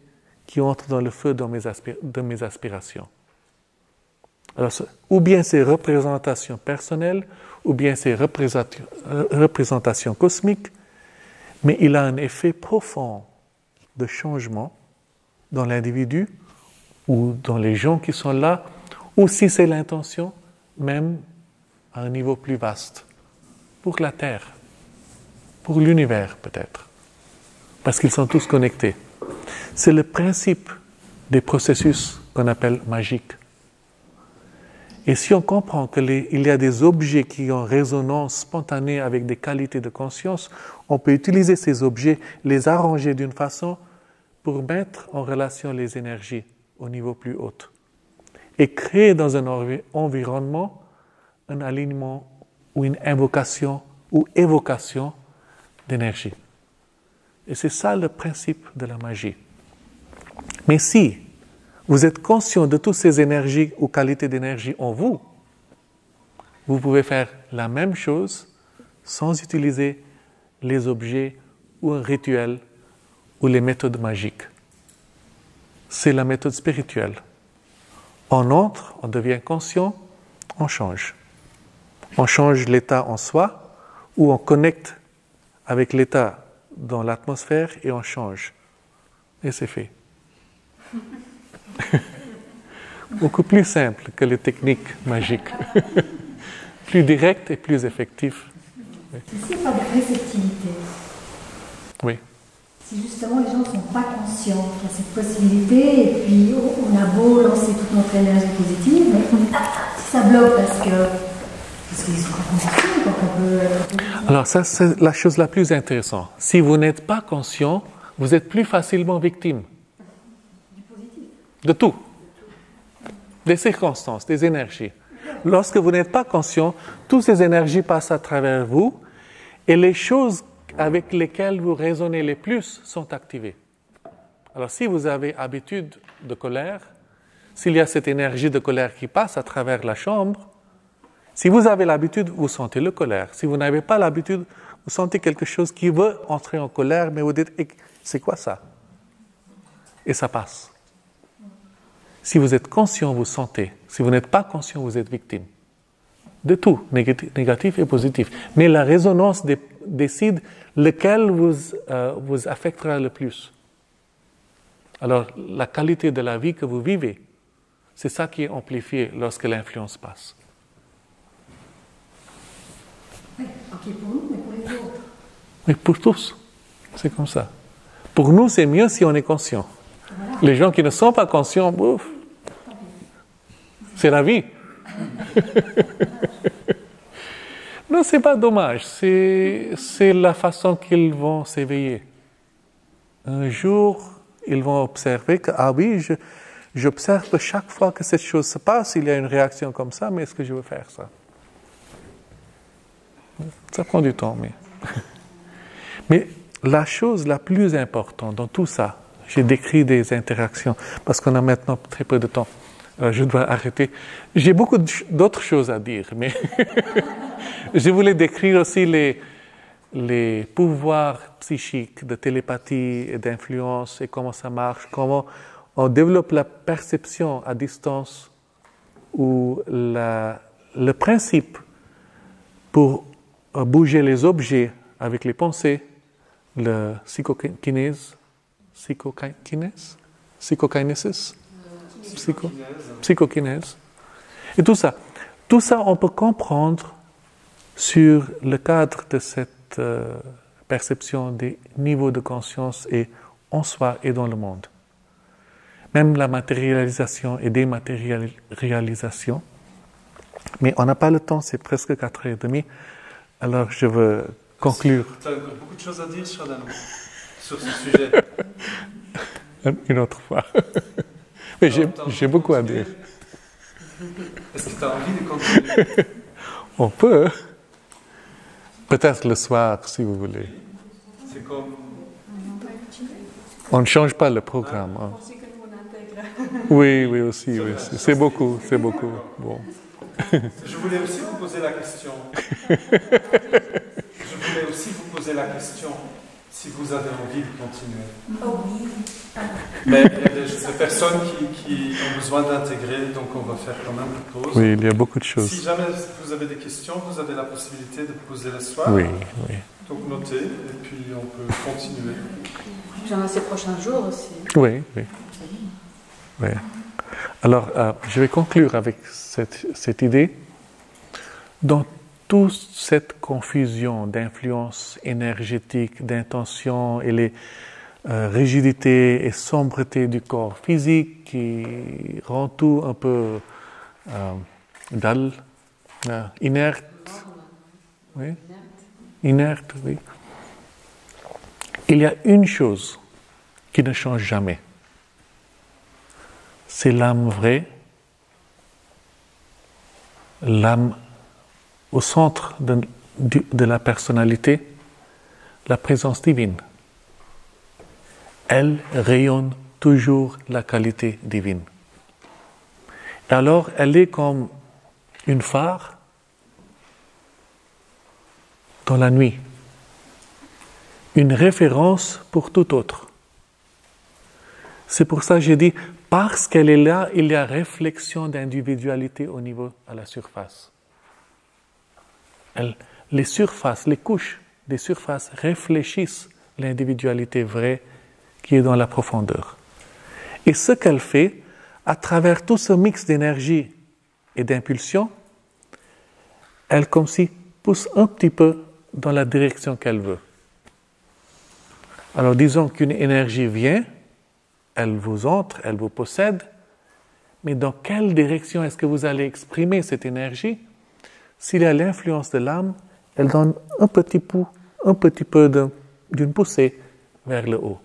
qui entre dans le feu de mes aspirations. Alors, ou bien c'est représentation personnelle, ou bien c'est représentation cosmique, mais il a un effet profond de changement dans l'individu ou dans les gens qui sont là, ou si c'est l'intention, même à un niveau plus vaste, pour la Terre, pour l'univers peut-être, parce qu'ils sont tous connectés. C'est le principe des processus qu'on appelle magiques. Et si on comprend qu'il y a des objets qui ont résonance spontanée avec des qualités de conscience, on peut utiliser ces objets, les arranger d'une façon pour mettre en relation les énergies au niveau plus haut et créer dans un environnement un alignement ou une invocation ou évocation d'énergie. Et c'est ça le principe de la magie. Mais si vous êtes conscient de toutes ces énergies ou qualités d'énergie en vous, vous pouvez faire la même chose sans utiliser les objets ou un rituel ou les méthodes magiques. C'est la méthode spirituelle. On entre, on devient conscient, on change. On change l'état en soi ou on connecte avec l'état dans l'atmosphère et on change. Et c'est fait. Beaucoup plus simple que les techniques magiques. Plus direct et plus effectif. C'est pas de réceptivité. Oui. Si justement les gens ne sont pas conscients qu'il y a cette possibilité, et puis on a beau lancer toute notre énergie positive, mais si ça bloque parce qu'ils sont pas conscients, donc on peut... Alors ça, c'est la chose la plus intéressante. Si vous n'êtes pas conscient, vous êtes plus facilement victime. De tout. Des circonstances, des énergies. Lorsque vous n'êtes pas conscient, toutes ces énergies passent à travers vous et les choses avec lesquelles vous résonnez le plus sont activées. Alors si vous avez habitude de colère, s'il y a cette énergie de colère qui passe à travers la chambre, si vous avez l'habitude, vous sentez la colère. Si vous n'avez pas l'habitude, vous sentez quelque chose qui veut entrer en colère, mais vous dites, c'est quoi ça? Et ça passe. Si vous êtes conscient, vous sentez. Si vous n'êtes pas conscient, vous êtes victime. De tout, négatif et positif. Mais la résonance décide lequel vous affectera le plus. Alors, la qualité de la vie que vous vivez, c'est ça qui est amplifié lorsque l'influence passe. Oui, ok pour nous, mais pour les autres. Oui, pour tous. C'est comme ça. Pour nous, c'est mieux si on est conscient. Voilà. Les gens qui ne sont pas conscients, bouf, c'est la vie. Non, c'est pas dommage. C'est la façon qu'ils vont s'éveiller. Un jour, ils vont observer que, ah oui, j'observe que chaque fois que cette chose se passe, il y a une réaction comme ça, mais est-ce que je veux faire ça? Ça prend du temps, mais... Mais la chose la plus importante dans tout ça, j'ai décrit des interactions, parce qu'on a maintenant très peu de temps, je dois arrêter. J'ai beaucoup d'autres choses à dire, mais je voulais décrire aussi les pouvoirs psychiques de télépathie et d'influence et comment ça marche, comment on développe la perception à distance ou le principe pour bouger les objets avec les pensées, le psychokinésis, psychokinèse, et tout ça. Tout ça, on peut comprendre sur le cadre de cette perception des niveaux de conscience et en soi et dans le monde. Même la matérialisation et dématérialisation. Mais on n'a pas le temps, c'est presque 4h30. Alors je veux conclure. Tu as beaucoup de choses à dire, Shadan, sur ce sujet. Une autre fois. Mais j'ai beaucoup à dire. Est-ce que tu as envie de continuer? On peut. Peut-être le soir, si vous voulez. C'est comme... On ne change pas le programme. Hein. Oui, aussi. Oui. C'est beaucoup. Bon. Je voulais aussi vous poser la question. Si vous avez envie de continuer. Oh oui. Mais il y a des personnes qui ont besoin d'intégrer, donc on va faire quand même une pause. Oui, il y a beaucoup de choses. Si jamais vous avez des questions, vous avez la possibilité de poser le soir. Oui. Donc notez, et puis on peut continuer. Genre ces prochains jours aussi. Oui. Alors, je vais conclure avec cette idée. Dans toute cette confusion d'influence énergétique, d'intention et les rigidités et sombretés du corps physique qui rend tout un peu dull, inerte. Oui. Inerte, oui. Il y a une chose qui ne change jamais. C'est l'âme vraie, l'âme au centre de la personnalité, la présence divine. Elle rayonne toujours la qualité divine. Et alors, elle est comme une phare dans la nuit, une référence pour tout autre. C'est pour ça que j'ai dit, parce qu'elle est là, il y a réflexion d'individualité au niveau à la surface. Les surfaces, les couches des surfaces réfléchissent l'individualité vraie qui est dans la profondeur. Et ce qu'elle fait, à travers tout ce mix d'énergie et d'impulsion, elle comme si pousse un petit peu dans la direction qu'elle veut. Alors disons qu'une énergie vient, elle vous entre, elle vous possède, mais dans quelle direction est-ce que vous allez exprimer cette énergie? S'il y a l'influence de l'âme, elle donne un petit peu d'une poussée vers le haut.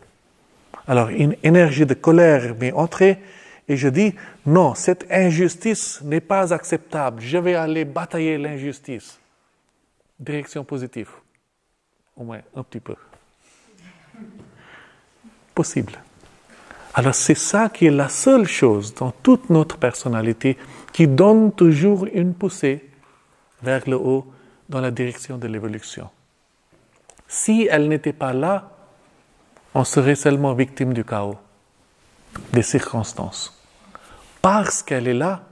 Alors une énergie de colère m'est entrée et je dis, non, cette injustice n'est pas acceptable, je vais aller batailler l'injustice. Direction positive, au moins un petit peu. Possible. Alors c'est ça qui est la seule chose dans toute notre personnalité qui donne toujours une poussée vers le haut dans la direction de l'évolution. Si elle n'était pas là, on serait seulement victime du chaos, des circonstances. Parce qu'elle est là,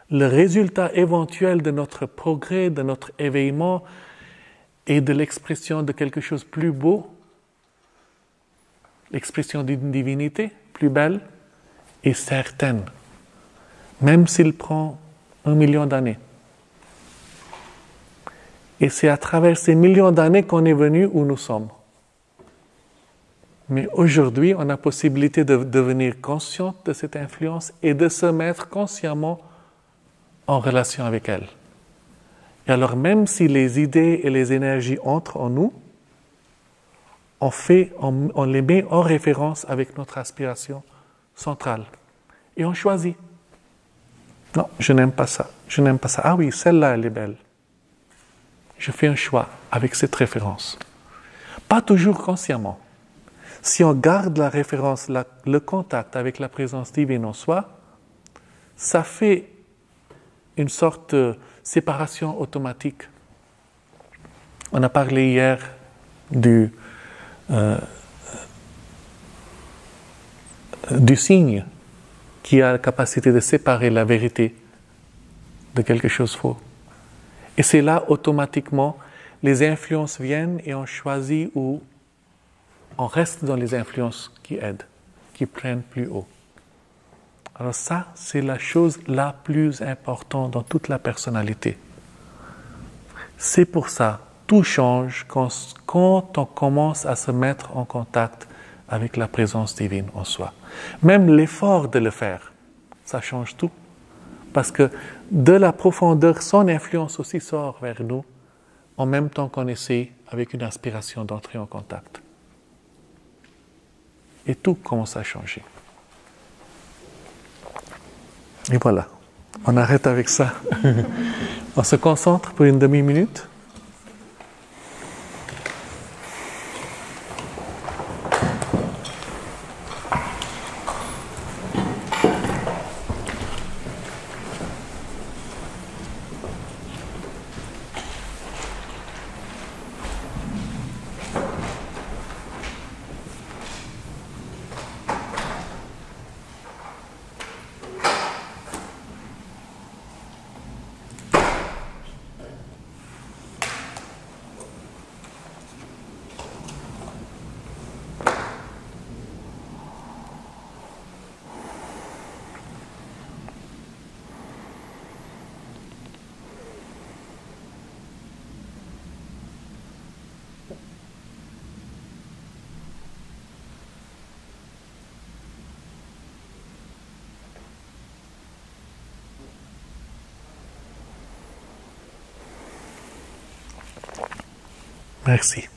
le résultat éventuel de notre progrès, de notre éveillement et de l'expression de quelque chose de plus beau, l'expression d'une divinité plus belle est certaine, même s'il prend 1 million d'années. Et c'est à travers ces millions d'années qu'on est venu où nous sommes. Mais aujourd'hui, on a la possibilité de devenir conscient de cette influence et de se mettre consciemment en relation avec elle. Et alors, même si les idées et les énergies entrent en nous, on les met en référence avec notre aspiration centrale. Et on choisit. Non, je n'aime pas ça. Je n'aime pas ça. Ah oui, celle-là, elle est belle. Je fais un choix avec cette référence. Pas toujours consciemment. Si on garde la référence, le contact avec la présence divine en soi, ça fait une sorte de séparation automatique. On a parlé hier du signe qui a la capacité de séparer la vérité de quelque chose de faux. Et c'est là, automatiquement, les influences viennent et on choisit ou on reste dans les influences qui aident, qui prennent plus haut. Alors ça, c'est la chose la plus importante dans toute la personnalité. C'est pour ça, tout change quand on commence à se mettre en contact avec la présence divine en soi. Même l'effort de le faire, ça change tout. Parce que de la profondeur, son influence aussi sort vers nous, en même temps qu'on essaie, avec une aspiration, d'entrer en contact. Et tout commence à changer. Et voilà, on arrête avec ça. On se concentre pour une demi-minute. Merci.